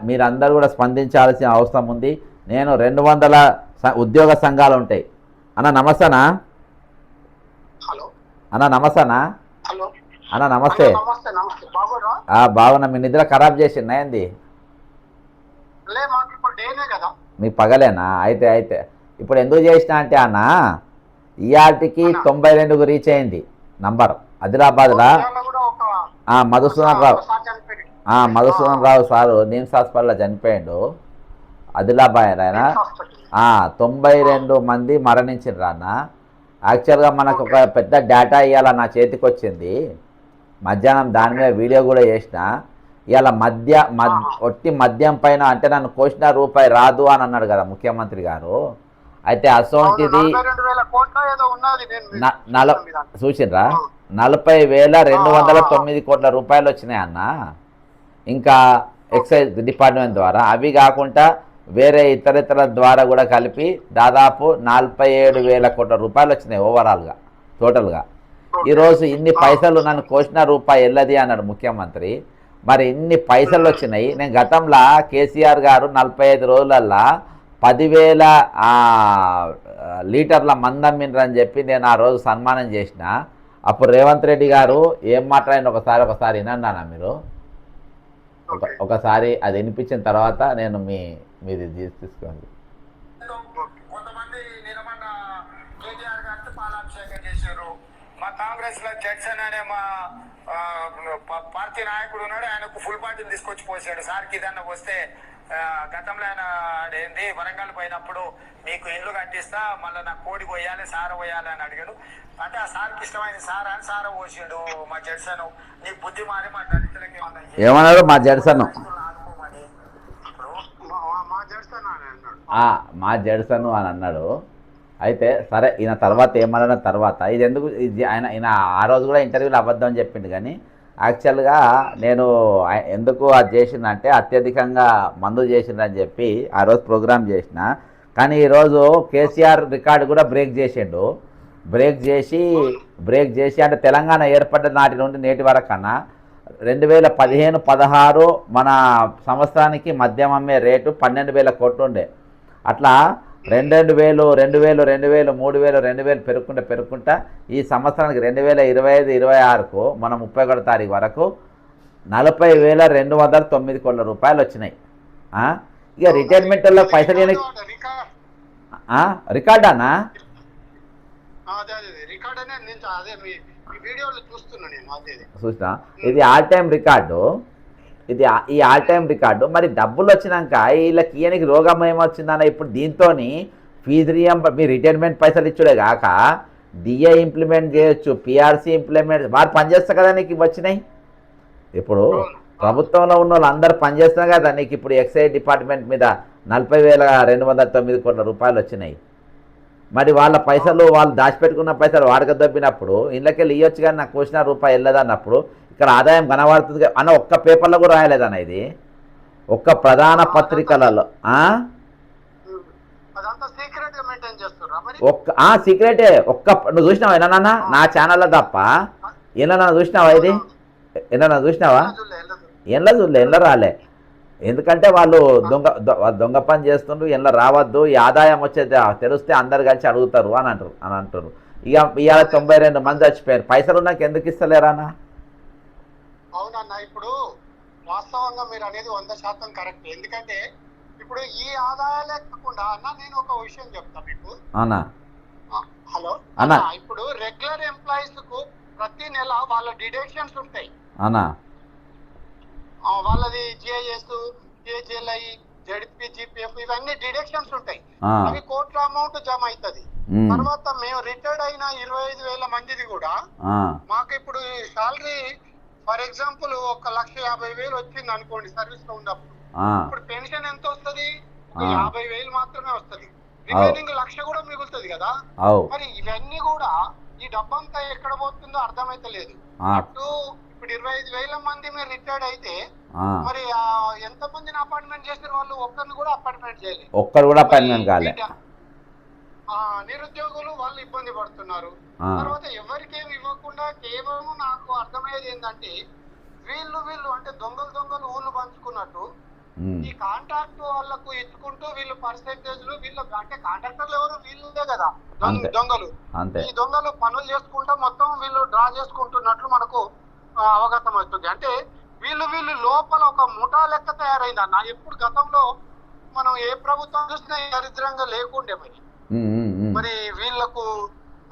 మీరందరూ కూడా స్పందించాల్సిన అవసరం ఉంది. నేను 200 ఉద్యోగ సంఘాలు ఉంటాయి. అన్న నమస్తేనా? అన్న నమస్తేనా? అన్న నమస్తే. బాగున్నా. మీ నిద్ర ఖరాబ్ చేసిందా ఏంది? మీకు పగలేనా? అయితే ఇప్పుడు ఎందుకు చేసిన అంటే అన్న, ఇయాటికి 92కు రీచ్ అయింది నంబర్. ఆదిలాబాద్లో ఇవాళ కూడా ఒక మధుసూదన్ రావు సార్ చనిపోయింది. మధుసూదన్ రావు సారు నిమ్స్ హాస్పిటల్లో చనిపోయాడు. ఆదిలాబాద్ ఆయన. హాస్పిటల్. 92 మంది మరణించారు అన్న. యాక్చువల్గా మనకు ఒక పెద్ద డేటా ఇవాళ నా చేతికి వచ్చింది. మధ్యాహ్నం దాని మీద వీడియో కూడా చేసిన. ఇవాళ ఒట్టి మద్యం పైన అంటే నన్ను కోసిన రూపాయి రాదు అని అన్నాడు కదా ముఖ్యమంత్రి గారు. అయితే అసోంటిది 42,000 కోట్ల ఏదో ఉన్నది. నేను చూసిండ్రా 40,209 కోట్ల రూపాయలు వచ్చినాయి అన్న. ఇంకా ఎక్సైజ్ డిపార్ట్మెంట్ ద్వారా, అవి కాకుండా వేరే ఇతర ద్వారా కూడా కలిపి దాదాపు 47,000 కోట్ల రూపాయలు వచ్చినాయి ఓవరాల్గా టోటల్గా. ఈరోజు ఇన్ని పైసలు నన్ను కోసిన రూపాయి వెళ్ళది అన్నాడు ముఖ్యమంత్రి. మరి ఇన్ని పైసలు వచ్చినాయి. నేను గతంలో కేసీఆర్ గారు 45 రోజులల్లా 10,000 లీటర్ల మందమ్మిండ్రని చెప్పి నేను ఆ రోజు సన్మానం చేసిన. అప్పుడు రేవంత్ రెడ్డి గారు ఏం మాట్లాడిన ఒకసారి వినన్నానా మీరు? ఒకసారి అది వినిపించిన తర్వాత నేను మీది తీసుకోండి. కొంతమంది నిలబడ్డ కేటీఆర్ గారితో పాలాభిషేకం చేశారు. మా కాంగ్రెస్ లో జడ్సన్ అనే మా పార్టీ నాయకుడు ఉన్నాడు, ఆయనకు ఫుల్ బాటిల్ తీసుకొచ్చి పోసాడు. సార్కి ఏదన్నా వస్తే గతంలో ఆయన ఏంది వరంగల్ పోయినప్పుడు మీకు ఇల్లు కట్టిస్తా, మళ్ళీ నాకు కోడి పోయాలి సార పోయాలి అని అడిగాడు. అంటే ఆ సార్కి ఇష్టమైన సార్ అని సార పోసిండు మా జడ్సన్. నీ బుద్ధి మారి మా దళితులకి ఏమన్నాడు మా జడ్సన్? మా జడ్సన్ అని అన్నాడు. అయితే సరే, ఈయన తర్వాత ఏమన్నా తర్వాత ఇది ఎందుకు ఈయన ఆ రోజు కూడా ఇంటర్వ్యూలో అబద్ధం అని చెప్పిండు. కానీ యాక్చువల్గా నేను ఎందుకు అది చేసిందంటే అత్యధికంగా మందు చేసిందని చెప్పి ఆ రోజు ప్రోగ్రామ్ చేసిన. కానీ ఈరోజు కేసీఆర్ రికార్డు కూడా బ్రేక్ చేసిండు. బ్రేక్ చేసి అంటే తెలంగాణ ఏర్పడ్డ నాటి నుండి నేటి వరకన్నా 2015-16 మన సంవత్సరానికి మద్యం అమ్మే రేటు 12,000 కోట్లు ఉండే. అట్లా 2,000 3,000 పెరుగుకుంటా ఈ సంవత్సరానికి 2025-26కు మన 31వ తారీఖు వరకు 40,209 కోట్ల రూపాయలు వచ్చినాయి. ఇక రిటైర్మెంట్లో పైసలు రికార్డానా? చూసినా ఇది ఆల్ టైమ్ రికార్డు. ఈ ఆల్ టైమ్ రికార్డు. మరి డబ్బులు వచ్చినాక వీళ్ళకి ఈయనకి రోగం ఏమొచ్చిందన్న. ఇప్పుడు దీంతో ఫీజు మీ రిటైర్మెంట్ పైసలు ఇచ్చుడే కాక డిఏ ఇంప్లిమెంట్ చేయొచ్చు, పిఆర్సీ ఇంప్లిమెంట్ వారు పనిచేస్తా కదా నీకు వచ్చినాయి. ఇప్పుడు ప్రభుత్వంలో ఉన్న వాళ్ళు అందరూ పనిచేస్తున్నా కదా నీకు ఇప్పుడు ఎక్సైజ్ డిపార్ట్మెంట్ మీద 40,209 కోట్ల రూపాయలు వచ్చినాయి. మరి వాళ్ళ పైసలు వాళ్ళు దాచిపెట్టుకున్న పైసలు వాడక దొబ్బినప్పుడు ఇళ్ళకెళ్ళి ఇవ్వచ్చు. కానీ నాకు కోసిన రూపాయి వెళ్ళదన్నప్పుడు ఇక్కడ ఆదాయం కనబడుతుంది అన్న. ఒక్క పేపర్లో కూడా రాయలేదన్న ఇది, ఒక్క ప్రధాన పత్రికలలో. సీక్రెటే. నువ్వు చూసినావా ఏనా నా ఛానల్లో తప్ప? ఏమన్నా చూసినావా? ఇది ఏమన్నా చూసినావా? ఎండ్ల రాలే. ఎందుకంటే వాళ్ళు దొంగ పని చేస్తుండ్రు, ఎండ్ల రావద్దు, ఈ ఆదాయం వచ్చేది తెలిస్తే అందరు కలిసి అడుగుతారు అని అంటారు. ఇవాళ 92 మంది చచ్చిపోయారు. పైసలు నాకు ఎందుకు ఇస్తలేరానా? అవునన్నా, ఇప్పుడు వాస్తవంగా మీరు అనేది 100% కరెక్ట్. ఎందుకంటే ఇప్పుడు ఈ ఆదాయాలే కాకుండా అన్న నేను ఒక విషయం చెప్తా మీకు. అవునా? హలో అన్న, ఇప్పుడు రెగ్యులర్ ఎంప్లాయీస్ కు ప్రతి నెల వాళ్ళ డిడక్షన్స్ ఉంటాయి అన్నా. వాళ్ళది జిఐఎస్, జిఎల్ఐ, జెడ్పీ, జిపిఎఫ్ ఇవన్నీ డిడక్షన్స్ ఉంటాయి. అవి కోట్ల అమౌంట్ జమ అవుతుంది. తర్వాత మేము రిటైర్డ్ అయిన 25,000 మందిది కూడా మాకు ఇప్పుడు శాలరీ ఫర్ ఎగ్జాంపుల్ 1,50,000 వచ్చింది అనుకోండి సర్వీస్ లో ఉన్నప్పుడు. ఇప్పుడు పెన్షన్ ఎంత వస్తుంది? 50,000 మాత్రమే వస్తుంది. రిమైనింగ్ 1,00,000 కూడా మిగులుతుంది కదా. మరి ఇవన్నీ కూడా ఈ డబ్బంతా ఎక్కడ పోతుందో అర్థమైతలేదు. అటు ఇప్పుడు 25,000 మంది మీరు రిటైర్డ్ అయితే మరి ఎంత మందిని అపాయింట్మెంట్ చేసిన వాళ్ళు ఒక్కరిని కూడా అపాయింట్మెంట్ చేయలేదు. ఒక్కరు కూడా అపాయింట్మెంట్ కాలే. నిరుద్యోగులు వాళ్ళు ఇబ్బంది పడుతున్నారు. తర్వాత ఎవరికేమి ఇవ్వకుండా కేవలం నాకు అర్థమయ్యేది ఏంటంటే వీళ్ళు అంటే దొంగలు ఊళ్ళు పంచుకున్నట్టు ఈ కాంట్రాక్ట్ వాళ్ళకు ఇచ్చుకుంటూ వీళ్ళు పర్సెంటేజ్లు వీళ్ళు అంటే కాంట్రాక్టర్లు ఎవరు? వీళ్ళే కదా దొంగలు. ఈ దొంగలు పనులు చేసుకుంటా మొత్తం వీళ్ళు డ్రా చేసుకుంటున్నట్లు మనకు అవగతం అవుతుంది. అంటే వీళ్ళు లోపల ఒక ముఠా లెక్క తయారైంది అన్న. ఎప్పుడు గతంలో మనం ఏ ప్రభుత్వం చూసినా దరిద్రంగా లేకుండే. మరి వీళ్ళకు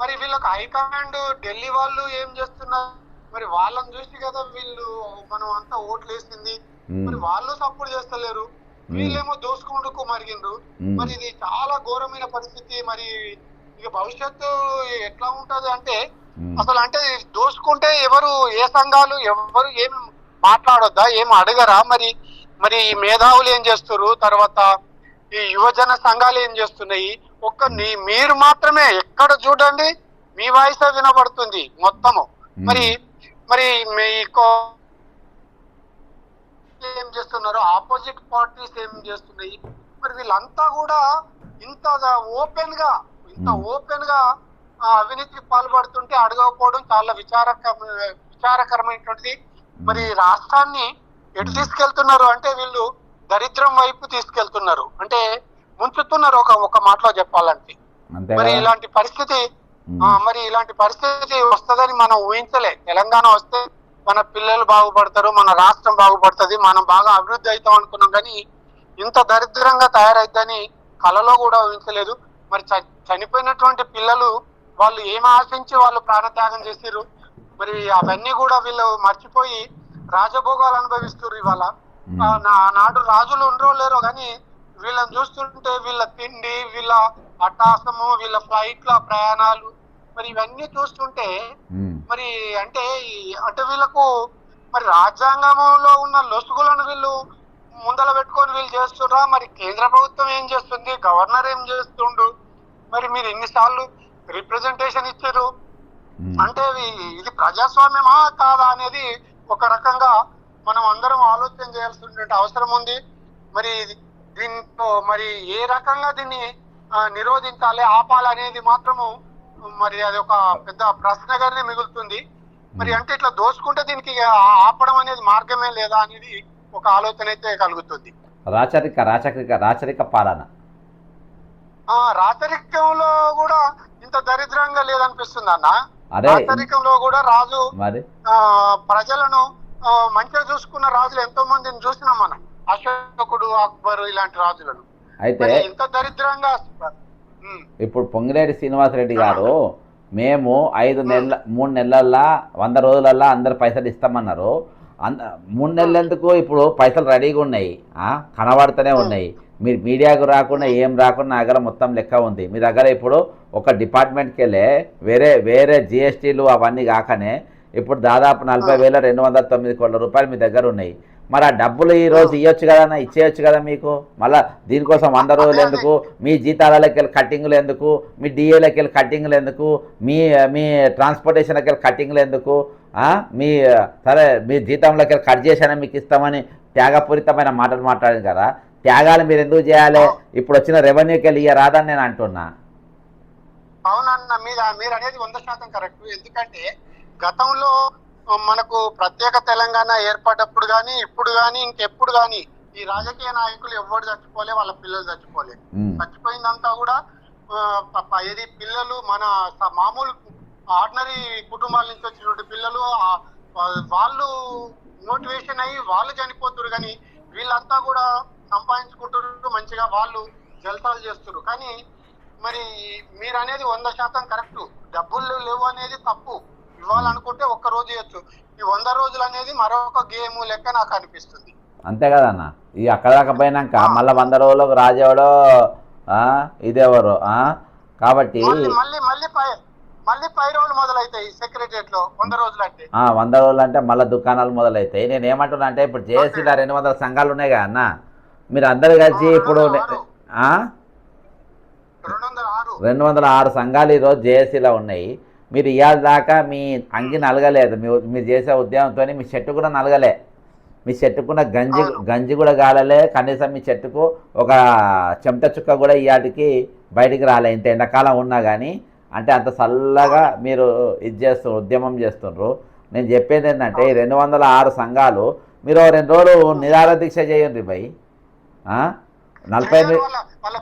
మరి వీళ్ళకి హైకమాండ్ ఢిల్లీ వాళ్ళు ఏం చేస్తున్నారు? మరి వాళ్ళని చూసి కదా వీళ్ళు మనం అంతా ఓట్లు వేసింది. మరి వాళ్ళు సపోర్ట్ చేస్తలేరు, వీళ్ళేమో దోసుకుంటూ మరిగిండ్రు. మరి ఇది చాలా ఘోరమైన పరిస్థితి. మరి ఇక భవిష్యత్తు ఎట్లా ఉంటది అంటే, అసలు అంటే దోసుకుంటే ఎవరు, ఏ సంఘాలు ఎవరు ఏం మాట్లాడొద్దా, ఏం అడగరా? మరి మరి ఈ మేధావులు ఏం చేస్తారు, తర్వాత ఈ యువజన సంఘాలు ఏం చేస్తున్నాయి? మీరు మాత్రమే ఎక్కడ చూడండి మీ వాయిస్ వినబడుతుంది మొత్తము. మరి మరి మీకు ఏం చేస్తున్నారు, ఆపోజిట్ పార్టీస్ ఏం చేస్తున్నాయి? మరి వీళ్ళంతా కూడా ఇంత ఓపెన్ గా అవినీతికి పాల్పడుతుంటే అడగకపోవడం చాలా విచారకరమైనటువంటిది. మరి రాష్ట్రాన్ని ఎటు తీసుకెళ్తున్నారు అంటే, వీళ్ళు దరిద్రం వైపు తీసుకెళ్తున్నారు, అంటే ముంచుతున్నారు ఒక మాటలో చెప్పాలంటే. మరి ఇలాంటి పరిస్థితి వస్తుందని మనం ఊహించలే. తెలంగాణ వస్తే మన పిల్లలు బాగుపడతారు, మన రాష్ట్రం బాగుపడుతుంది, మనం బాగా అభివృద్ధి అవుతాం అనుకున్నాం, కానీ ఇంత దరిద్రంగా తయారైద్దని కలలో కూడా ఊహించలేదు. మరి చనిపోయినటువంటి పిల్లలు వాళ్ళు ఏం ఆశించి వాళ్ళు ప్రాణత్యాగం చేసిర్రు? మరి అవన్నీ కూడా వీళ్ళు మర్చిపోయి రాజభోగాలు అనుభవిస్తారు ఇవాళ. నాడు రాజులు ఉండరో లేరో కానీ వీళ్ళని చూస్తుంటే వీళ్ళ తిండి, వీళ్ళ అట్టాసము, వీళ్ళ ఫ్లైట్ల ప్రయాణాలు, మరి ఇవన్నీ చూస్తుంటే మరి అంటే వీళ్ళకు మరి రాజ్యాంగంలో ఉన్న లొసుగులను వీళ్ళు ముందల పెట్టుకొని వీళ్ళు చేస్తుర్రా? మరి కేంద్ర ప్రభుత్వం ఏం చేస్తుంది, గవర్నర్ ఏం చేస్తుండు? మరి మీరు ఎన్నిసార్లు రిప్రజెంటేషన్ ఇచ్చారు? అంటే ఇది ప్రజాస్వామ్యమా కాదా అనేది ఒక రకంగా మనం అందరం ఆలోచన చేయాల్సిన అవసరం ఉంది. మరి దీంతో మరి ఏ రకంగా దీన్ని నిరోధించాలి, ఆపాలి అనేది మాత్రము మరి అది ఒక పెద్ద ప్రశ్నగానే మిగులుతుంది. మరి అంటే ఇట్లా దోచుకుంటే దీనికి ఆపడం అనేది మార్గమే లేదా అనేది ఒక ఆలోచన అయితే కలుగుతుంది. రాచరిక పాలన, రాచరికంలో కూడా ఇంత దరిద్రంగా లేదనిపిస్తుంది అన్న. రాచరికంలో కూడా రాజు ప్రజలను మంచిగా చూసుకున్న రాజులు ఎంతో మందిని చూసినాం మనం. అశోకుడు, అక్బరు ఇలాంటి రాజులను. అయితే ఇంత దరిద్రంగా ఇప్పుడు పొంగిరెడ్డి శ్రీనివాసరెడ్డి గారు మేము 3 నెలల్లో 100 రోజులల్లో అందరు పైసలు ఇస్తామన్నారు. 3 నెలలు ఎందుకు? ఇప్పుడు పైసలు రెడీగా ఉన్నాయి, కనబడుతూనే ఉన్నాయి. మీరు మీడియాకు రాకుండా ఏం రాకుండా నా దగ్గర మొత్తం లెక్క ఉంది. మీ దగ్గర ఇప్పుడు ఒక డిపార్ట్మెంట్కి వెళ్ళే వేరే జిఎస్టీలు అవన్నీ కాకనే ఇప్పుడు దాదాపు 40,209 కోట్ల రూపాయలు మీ దగ్గర ఉన్నాయి. మరి ఆ డబ్బులు ఈరోజు ఇవ్వచ్చు కదా, ఇచ్చేయచ్చు కదా మీకు. మళ్ళీ దీనికోసం 100 రోజులు ఎందుకు? మీ జీతాలకి వెళ్ళి కట్టింగ్లు ఎందుకు? మీ డిఏలకి వెళ్ళి కట్టింగ్లు ఎందుకు? మీ ట్రాన్స్పోర్టేషన్కి వెళ్ళి కట్టింగ్లు ఎందుకు? మీ జీతంలోకి వెళ్ళి కట్ చేశానే మీకు ఇస్తామని త్యాగపూరితమైన మాటలు మాట్లాడింది కదా. త్యాగాలు మీరు ఎందుకు చేయాలి? ఇప్పుడు వచ్చిన రెవెన్యూకి వెళ్ళి రాదని నేను అంటున్నా. అవునన్న, మీరు అనేది 100% కరెక్ట్. ఎందుకంటే గతంలో మనకు ప్రత్యేక తెలంగాణ ఏర్పడ్డప్పుడు కానీ ఇప్పుడు కానీ ఇంకెప్పుడు కానీ ఈ రాజకీయ నాయకులు ఎవరు చచ్చిపోలే, వాళ్ళ పిల్లలు చచ్చిపోలే. చచ్చిపోయిందంతా కూడా ఇది పిల్లలు, మన మామూలు ఆర్డినరీ కుటుంబాల నుంచి వచ్చినటువంటి పిల్లలు, వాళ్ళు మోటివేషన్ అయ్యి వాళ్ళు చనిపోతున్నారు. కానీ వీళ్ళంతా కూడా సంపాదించుకుంటున్నారు, మంచిగా వాళ్ళు జల్సాలు చేస్తున్నారు. కానీ మరి మీరు అనేది 100% కరెక్ట్. డబ్బులు లేవు అనేది తప్పు. ఇవ్వాలనుకుంటే ఒక్క రోజు ఇవ్వచ్చు. ఈ 100 రోజులు అనేది మరొక గేమ్ లెక్క నాకు అనిపిస్తుంది. అంతే కదన్న. ఈ అక్కడ దాకా పోయినాక మళ్ళీ 100 రోజులకు రాజేవాడో ఇదేవరు. కాబట్టి మళ్ళీ పై రోజులు మొదలవుతాయి సెక్రటరియట్ లో. 100 రోజులు అంటే 100 రోజులు అంటే మళ్ళీ దుకాణాలు మొదలవుతాయి. నేను ఏమంటున్నా అంటే, ఇప్పుడు జేఏసీలో 200 సంఘాలు ఉన్నాయి కదా అన్న. మీరు అందరు కలిసి ఇప్పుడు 206 సంఘాలు ఈరోజు జేఏసీలో ఉన్నాయి. మీరు ఇవాళ దాకా మీ అంగి నలగలేదు. మీరు చేసే ఉద్యమంతో మీ చెట్టు కూడా నలగలే. మీ చెట్టుకున్న గంజి కూడా గాలలే. కనీసం మీ చెట్టుకు ఒక చెమట చుక్క కూడా ఇవాటికి బయటికి రాలే. ఇంత ఎండాకాలం ఉన్నా కానీ అంటే అంత చల్లగా మీరు ఉద్యమం చేస్తుండ్రు. నేను చెప్పేది ఏంటంటే, 206 సంఘాలు మీరు 2 రోజులు నిరాహార దీక్ష చేయండి భయ్. 48 వాళ్ళ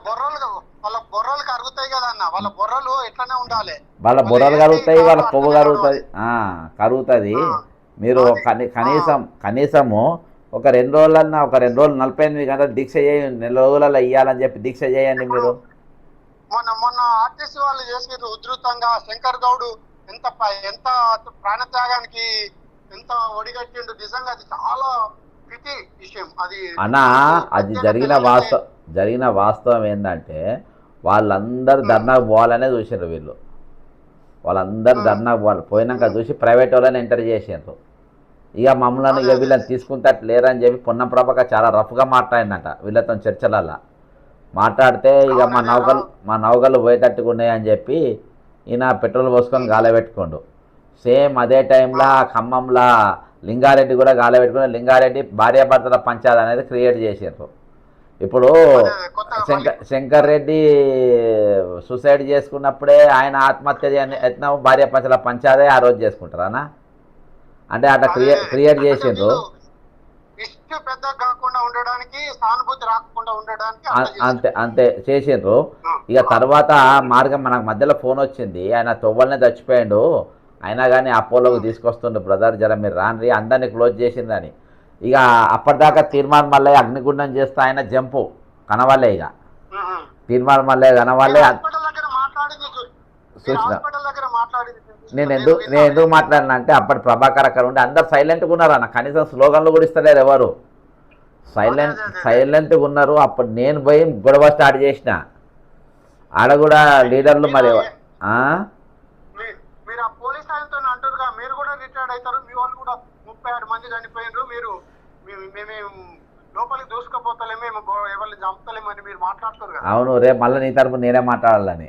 బొర్రలు కరుగుతాయి కదా అన్న. వాళ్ళ బొర్రలు ఎట్లనే ఉండాలి. వాళ్ళ బొర్రలు కరుగుతాయి, వాళ్ళ కొవ్వు కరుగుతుంది. మీరు కనీసము ఒక 2 రోజులన్నా, ఒక 2 రోజులు 48 గంటలు దీక్ష చేయండి. 2 రోజులలో ఇవ్వాలని చెప్పి దీక్ష చేయండి మీరు. మొన్న ఆర్టీసీ వాళ్ళు చేసిర్రు ఉధృతంగా. శంకర్ గౌడ్ ఎంత ప్రాణత్యాగానికి ఎంత ఒడిగట్టిండు. నిజంగా అది చాలా పిటి విషయం అది. అన్నా అది జరిగిన వాస్తవం ఏంటంటే వాళ్ళందరూ ధర్నాకు పోవాలనే చూసారు వీళ్ళు. వాళ్ళందరూ ధర్నాకు పోవాలి. పోయినాక చూసి ప్రైవేట్ వాళ్ళని ఎంటర్ చేసారు. ఇక మమ్మల్ని ఇక వీళ్ళని తీసుకుంటే లేరని చెప్పి పొన్నం ప్రభాకర్ చాలా రఫ్గా మాట్లాడిందంట వీళ్ళతో చర్చలల్లో. మాట్లాడితే ఇక మా నౌకలు పోయేటట్టుగా ఉన్నాయని చెప్పి ఈయన పెట్రోల్ పోసుకొని గాలబెట్టుకోండు. సేమ్ అదే టైంలో ఖమ్మంలో లింగారెడ్డి కూడా గాలబెట్టుకుని లింగారెడ్డి భార్యాభర్తల పంచాయతీ అనేది క్రియేట్ చేసారు. ఇప్పుడు శంకర్ రెడ్డి సూసైడ్ చేసుకున్నప్పుడే ఆయన ఆత్మహత్య యత్నం భార్యాభర్తల పంచాయతీ ఆ రోజు చేసుకుంటారా? అంటే అట్లా క్రియేట్ చేసిండ్రు. అంతే చేసిండ్రు. ఇక తర్వాత మార్గం మనకు మధ్యలో ఫోన్ వచ్చింది, ఆయన తొవ్వలనే చచ్చిపోయాడు, అయినా కానీ అపోలోకి తీసుకొస్తుండ్రు బ్రదర్, జర మీరు రాండ్రి, అందరినీ క్లోజ్ చేసిందని. ఇక అప్పటిదాకా తీర్మానం మళ్ళీ అగ్నిగుండం చేస్తే ఆయన జంపు కనవాలే. ఇక తీర్మానం మళ్ళీ కనవాలే చూసిన. నేను ఎందుకు మాట్లాడినా అంటే అప్పటి ప్రభాకర్ అక్కడ ఉండి అందరు సైలెంట్గా ఉన్నారు అన్న. కనీసం స్లోగన్లు కూడా ఇస్తలేరు ఎవరు, సైలెంట్గా ఉన్నారు. అప్పుడు నేను పోయి గొడవ స్టార్ట్ చేసిన. ఆడ కూడా లీడర్లు మరి అవును, రేపు మళ్ళీ నీ తరపు నేనే మాట్లాడాలని.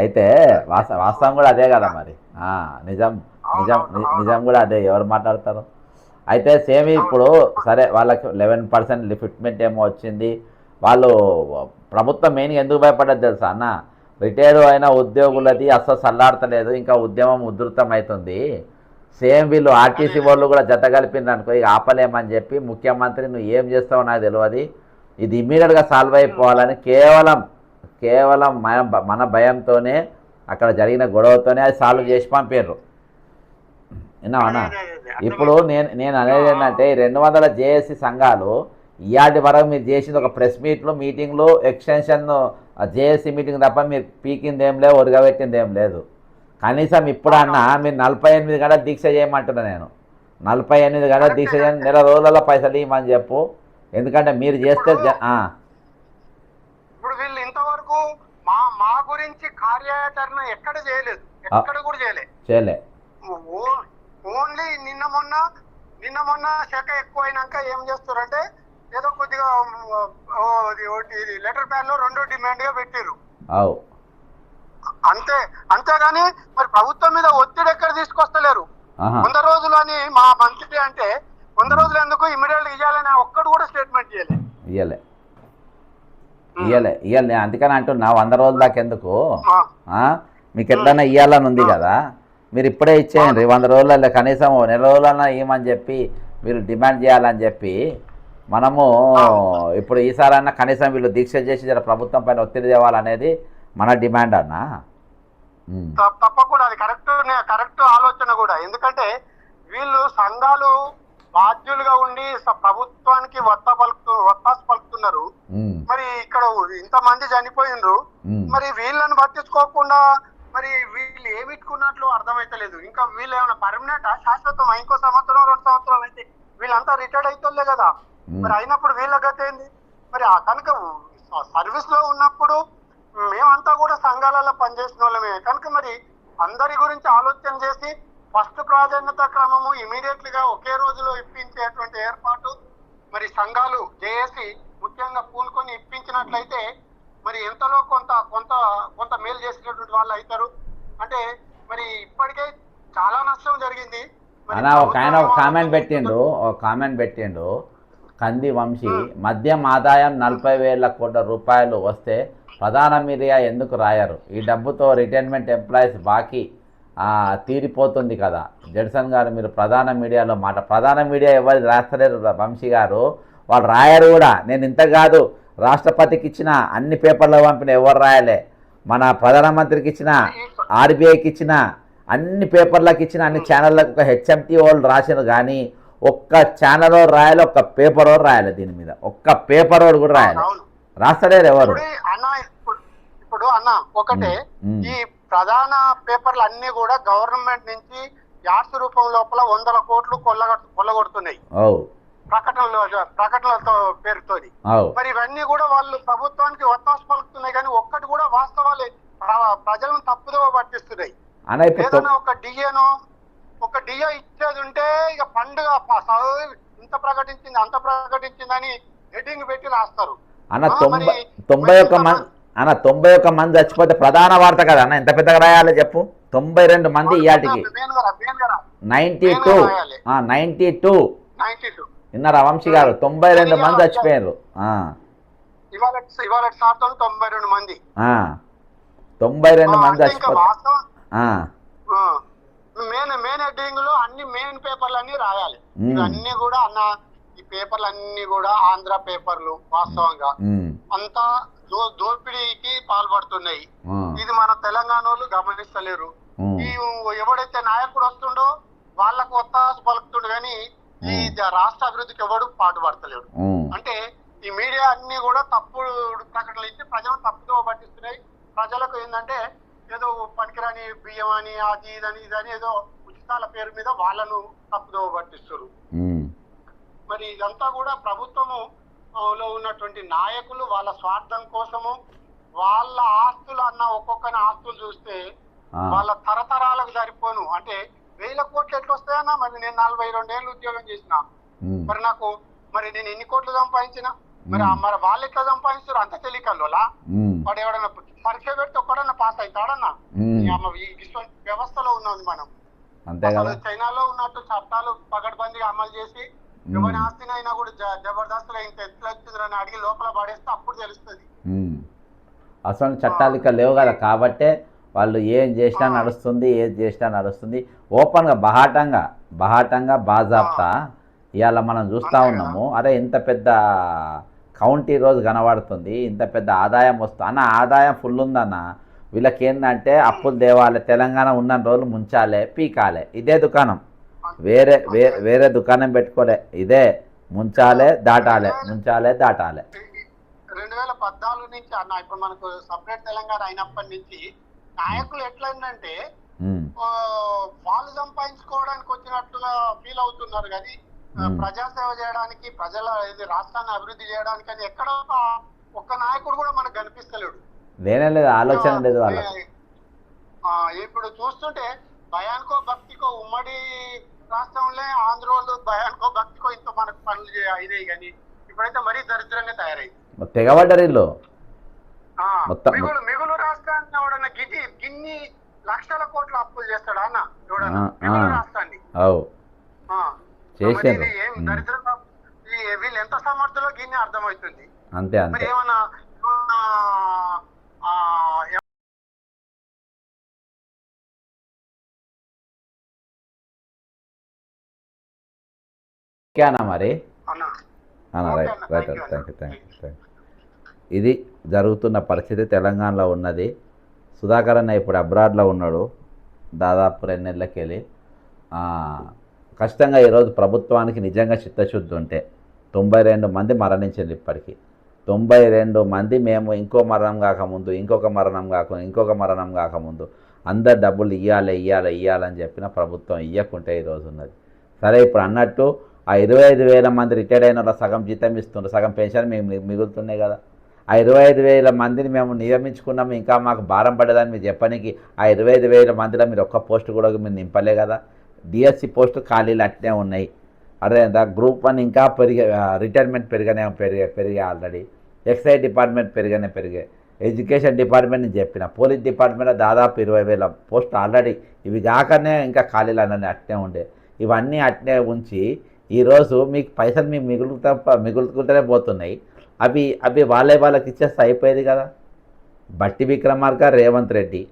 అయితే వాస్తవం కూడా అదే కదా మరి. నిజం కూడా అదే, ఎవరు మాట్లాడతారు. అయితే సేమ్ ఇప్పుడు సరే వాళ్ళకి 11% ఫిట్మెంట్ ఏమో వచ్చింది. వాళ్ళు ప్రభుత్వం మెయిన్గా ఎందుకు భయపడ్డది తెలుసా అన్న? రిటైర్ అయిన ఉద్యోగులది అస్సలు సల్లాడతలేదు, ఇంకా ఉద్యమం ఉధృతం అవుతుంది. సేమ్ వీళ్ళు ఆర్టీసీ వాళ్ళు కూడా జత కలిపిండ్రు అనుకో, ఇక ఆపలేమని చెప్పి ముఖ్యమంత్రి నువ్వు ఏం చేస్తావో నాకు తెలియదు, ఇది ఇమ్మీడియట్గా సాల్వ్ అయిపోవాలని కేవలం మన భయంతోనే అక్కడ జరిగిన గొడవతోనే అది సాల్వ్ చేసి పంపారు. విన్నావన్నా? ఇప్పుడు నేను అనేది ఏంటంటే 200 జేఏసీ సంఘాలు ఇయాటి వరకు మీరు చేసింది ఒక ప్రెస్ మీటింగ్లు ఎక్స్టెన్షన్ జేఏసీ మీటింగ్ తప్ప మీరు పీకింది ఏం లేదు, ఒరగబెట్టింది ఏం లేదు. కనీసం ఇప్పుడన్నా మీరు 48 గంటల దీక్ష చేయమంటున్నా. నేను 48 గంటల దీక్ష చేయని, నెల రోజులలో పైసలు ఇవ్వమని చెప్పు. ఎందుకంటే మీరు చేస్తే ఇప్పుడు వీళ్ళు ఇంతవరకు మా గురించి కార్యాచరణ ఎక్కడ చేయలేదు, ఎక్కడ కూడా చేయలే. ఓన్లీ నిన్న మొన్న శాఖ ఎక్కువ అయినాక ఏం చేస్తారంటే ఏదో కొద్దిగా లెటర్ ప్యాడ్ లో 2 డిమాండ్ గా పెట్టారు. అంతేగాని మరి ప్రభుత్వం మీద ఒత్తిడి ఎక్కడ తీసుకొస్తలేరు. 100 రోజులు అని మా మంత్రి అంటే 100 రోజులు ఎందుకు ఇమ్మీడియట్ ఇవ్వాలని ఒక్కడు కూడా స్టేట్మెంట్ ఇవ్వలే. అందుకని అంటున్నా 100 రోజుల దాకా ఎందుకు, మీకు ఎట్లన్నా ఇవ్వాలని ఉంది కదా, మీరు ఇప్పుడే ఇచ్చేయండి. 100 రోజులలో కనీసం నెల రోజులన్నా ఇవ్వమని చెప్పి మీరు డిమాండ్ చేయాలని చెప్పి మనము ఇప్పుడు ఈసారన్నా కనీసం వీళ్ళు దీక్ష చేసి జర ప్రభుత్వం పైన ఒత్తిడి తేవాలనేది మన డిమాండ్ అన్న. తప్పకుండా అది కరెక్ట్ ఆలోచన కూడా. ఎందుకంటే వీళ్ళు సంఘాలు బాధ్యులుగా ఉండి ప్రభుత్వానికి వత్తాసు పలుకుతున్నారు. మరి ఇక్కడ ఇంతమంది చనిపోయినరు, మరి వీళ్ళని పట్టించుకోకుండా మరి వీళ్ళు ఏమిట్టుకున్నట్లు అర్థమైతలేదు. ఇంకా వీళ్ళు ఏమైనా పర్మనెంట్ శాశ్వతం ఇంకో సంవత్సరం 2 సంవత్సరాలు అయితే వీళ్ళంతా రిటైర్డ్ అవుతుందే కదా. మరి అయినప్పుడు వీళ్ళ గతి ఏంది? మరి కనుక సర్వీస్ లో ఉన్నప్పుడు మేమంతా కూడా సంఘాలలో పనిచేసిన వాళ్ళమే కనుక మరి అందరి గురించి ఆలోచన చేసి ఫస్ట్ ప్రాధాన్యత క్రమము ఇమీడియట్లీ గా ఒకే రోజులో ఇప్పించేటువంటి ఏర్పాటు మరి సంఘాలు జేఏసీ ముఖ్యంగా పూనుకొని ఇప్పించినట్లయితే మరి ఎంతలో కొంత మేలు చేసినటువంటి వాళ్ళు అవుతారు. అంటే మరి ఇప్పటికే చాలా నష్టం జరిగింది. ఆయన ఒక కామెంట్ పెట్టిండు కంది వంశీ, మద్యం ఆదాయం 40,000 కోట్ల రూపాయలు వస్తే ప్రధాన మీడియా ఎందుకు రాయరు? ఈ డబ్బుతో రిటైర్మెంట్ ఎంప్లాయీస్ బాకీ తీరిపోతుంది కదా. జడ్సన్ గారు మీరు ప్రధాన మీడియాలో ప్రధాన మీడియా ఎవరు రాస్తలేరు వంశీ గారు, వాళ్ళు రాయరు కూడా. నేను ఇంత కాదు, రాష్ట్రపతికి ఇచ్చిన అన్ని పేపర్లో పంపిన ఎవరు రాయలే, మన ప్రధానమంత్రికి ఇచ్చిన, ఆర్బీఐకి ఇచ్చిన, అన్ని పేపర్లకు ఇచ్చిన, అన్ని ఛానళ్ళకు ఒక హెచ్ఎంటీ వాళ్ళు రాసినారు. కానీ ఒక్క ఛానల్ రాయాలి, ఒక్క పేపర్ రాయాలి, దీని మీద ఒక్క పేపర్ కూడా రాయాలి. రాస్తలేరు ఎవరు. ఇప్పుడు అన్న ఇప్పుడు అన్న ఒకటే, ఉమ్. ఈ ప్రధాన పేపర్లు అన్ని కూడా గవర్నమెంట్ నుంచి యాడ్స్ రూపం లోపల 100 కోట్లు కొల్లగొడుతున్నాయి అవు ప్రకటనలతో పేరుతోని. అవు మరి ఇవన్నీ కూడా వాళ్ళు ప్రభుత్వానికి ఒత్తాసు పలుకుతున్నాయి, కానీ ఒక్కటి కూడా వాస్తవాలే ప్రజలను తప్పుదోవ పట్టిస్తున్నాయి. అన్న ఇప్పుడు ఏదైనా ఒక డిఏ ఇచ్చేది ఉంటే ఇక పండుగ ఇంత ప్రకటించింది అంత ప్రకటించిందని హెడ్డింగ్ పెట్టి రాస్తారు. అన్న 91 మంది అన్న 91 మంది చచ్చిపోతే ప్రధాన వార్త కదా అన్న, ఎంత పెద్దగా రాయాలి చెప్పు. 92 మంది ఇయాటికి 92 విన్నారా వంశీ గారు, 92 మంది చచ్చిపోయారు. ఇవాళ 92 మంది 92 మంది చచ్చిపోతే మెయిన్ హెడ్డింగ్ లో అన్ని మెయిన్ పేపర్లు అన్ని రాయాలి. ఇవన్నీ కూడా అన్న ఈ పేపర్లు అన్ని కూడా ఆంధ్ర పేపర్లు వాస్తవంగా అంతా దోపిడీకి పాల్పడుతున్నాయి. ఇది మన తెలంగాణ వాళ్ళు గమనిస్తలేరు. ఈ ఎవడైతే నాయకుడు వస్తుండో వాళ్ళకు ఒత్తాసు పలుకుతుండు, కానీ ఈ రాష్ట్ర అభివృద్ధికి ఎవడు పాటుపడతలేడు. అంటే ఈ మీడియా అన్ని కూడా తప్పుడు ప్రకటనలు ఇచ్చి ప్రజలను తప్పుదో పట్టిస్తున్నాయి. ప్రజలకు ఏంటంటే ఏదో పనికిరాని బియ్యం అని అది ఇదని ఏదో ఉచితాల పేరు మీద వాళ్ళను తప్పుదో పట్టిస్తారు. మరి ఇదంతా కూడా ప్రభుత్వము లో ఉన్నటువంటి నాయకులు వాళ్ళ స్వార్థం కోసము వాళ్ళ ఆస్తులు అన్న ఒక్కొక్కని ఆస్తులు చూస్తే వాళ్ళ తరతరాలకు సరిపోను. అంటే 1000 కోట్లు ఎట్లా వస్తాయన్నా? మరి నేను 42 ఏళ్ళు ఉద్యోగం చేసిన, మరి నేను ఎన్ని కోట్లు సంపాదించిన, మరి వాళ్ళు ఎట్లా సంపాదిస్తారు? అంత తెలియకల్లోలా వాడు ఎవడన్నా పరీక్ష పెడితే ఒక్కడన్నా పాస్ అవుతాడన్నా? వ్యవస్థలో ఉన్నది మనం. చైనాలో ఉన్నట్టు చట్టాలు పగడ్బందీగా అమలు చేసి ఎవరి ఆస్తినైనా కూడా జబర్దస్త్గా ఇంత ఎట్లా వచ్చిందని అడిగి లోపల పడేస్తే అప్పుడు తెలుస్తుంది. అసలు చట్టాలు ఇక్కడ లేవు కదా, కాబట్టే వాళ్ళు ఏం చేసినా నడుస్తుంది, ఏది చేసినా నడుస్తుంది. ఓపెన్గా బహాటంగా బాజాబ్తా ఇవాళ మనం చూస్తూ ఉన్నాము. అరే ఇంత పెద్ద కౌంటీ రోజు కనబడుతుంది, ఇంత పెద్ద ఆదాయం వస్తుంది అన్న, ఆదాయం ఫుల్ ఉందన్న. వీళ్ళకి ఏంటంటే అప్పులు తేవాలి, తెలంగాణ ఉన్న రోజులు ముంచాలే, పీకాలే. ఇదే దుకాణం, వేరే దుకాణం పెట్టుకోలే, ఇదే ముంచాలే దాటాలే 2014 నుంచి అన్న ఇప్పుడు మనకు సపరేట్ తెలంగాణ అయినప్పటి నుంచి నాయకులు ఎట్లంటే వాళ్ళు సంపాదించుకోవడానికి వచ్చినట్టుగా ఫీల్ అవుతున్నారు, కానీ ప్రజాసేవ చేయడానికి రాష్ట్రాన్ని అభివృద్ధి చేయడానికి అని ఎక్కడ ఒక్క నాయకుడు కూడా మనకు కనిపిస్తలేడు. లేదు, ఆలోచన లేదు వాళ్ళ. ఇప్పుడు చూస్తుంటే భయానికో భక్తికో ఉమ్మడి రాష్ట్రంలో ఆంధ్రోళ్ళు భయానికో భక్తికో ఇంత మనకు పనులు అయినాయి, కానీ ఇప్పుడైతే మరీ దరిద్రంగా తయారైంది. తెగబడ్డారు మిగులు రాష్ట్రాన్ని ఎవడన్నా గిన్ని లక్షల కోట్ల అప్పులు చేస్తాడా అన్న? ఎవడన్నా మిగులు రాష్ట్రాన్ని ఏం దరిద్రంగా వీళ్ళు ఎంత సమర్థులో గిన్ని అర్థమవుతుంది. అంతే మరి ఏమన్నా మరి రైట్. Thank you. ఇది జరుగుతున్న పరిస్థితి తెలంగాణలో ఉన్నది. సుధాకర్ అన్న ఇప్పుడు అబ్రాడ్లో ఉన్నాడు, దాదాపు 2 నెలలకి వెళ్ళి. ఖచ్చితంగా ఈరోజు ప్రభుత్వానికి నిజంగా చిత్తశుద్ధి ఉంటే 92 మంది మరణించారు. ఇప్పటికీ 92 మంది మేము ఇంకొక మరణం కాకముందు అందరు డబ్బులు ఇవ్వాలని చెప్పిన ప్రభుత్వం ఇవ్వకుంటే ఈరోజు ఉన్నది. సరే, ఇప్పుడు అన్నట్టు ఆ 25,000 మంది రిటైర్డ్ అయిన వాళ్ళ సగం జీతం ఇస్తుండ్రు, సగం పెన్షన్ మేము మిగులుతున్నాయి కదా. ఆ 25,000 మందిని మేము నియమించుకున్నాము, ఇంకా మాకు భారం పడేదని మీరు చెప్పడానికి ఆ 25,000 మందిలో మీరు ఒక్క పోస్ట్ కూడా మీరు నింపలే కదా. డిఎస్సి పోస్టు ఖాళీలు అట్నే ఉన్నాయి. అదే గ్రూప్ 1 ఇంకా రిటైర్మెంట్ పెరిగాయి ఆల్రెడీ. ఎక్సైజ్ డిపార్ట్మెంట్ పెరిగాయి. ఎడ్యుకేషన్ డిపార్ట్మెంట్ నేను చెప్పిన, పోలీస్ డిపార్ట్మెంట్లో దాదాపు 20,000 పోస్టులు ఆల్రెడీ. ఇవి కాకనే ఇంకా ఖాళీలు అన్నీ అట్నే ఉండే. ఇవన్నీ అట్నే ఉంచి ఈరోజు మీకు పైసలు మీకు మిగులుకుంటూనే పోతున్నాయి. అవి వాళ్ళకి ఇచ్చేస్తే అయిపోయేది కదా. బట్టి విక్రమార్క, రేవంత్ రెడ్డి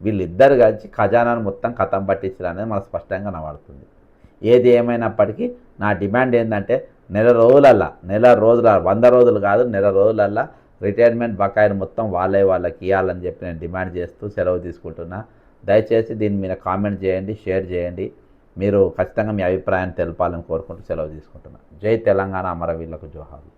వీళ్ళిద్దరు కలిసి ఖజానాను మొత్తం కథం పట్టించారు అనేది మనకు స్పష్టంగా కనబడుతుంది. ఏది ఏమైనప్పటికీ నా డిమాండ్ ఏంటంటే 100 రోజులల్లా 100 రోజులు కాదు, 100 రోజులల్లా రిటైర్మెంట్ బకాయిలు మొత్తం వాళ్ళకి ఇవ్వాలని చెప్పి నేను డిమాండ్ చేస్తూ సెలవు తీసుకుంటున్నా. దయచేసి దీని మీద కామెంట్ చేయండి, షేర్ చేయండి. మీరు ఖచ్చితంగా మీ అభిప్రాయాన్ని తెలపాలని కోరుకుంటూ సెలవు తీసుకుంటున్నా. జై తెలంగాణ, అమరవీరులకు జోహార్లు.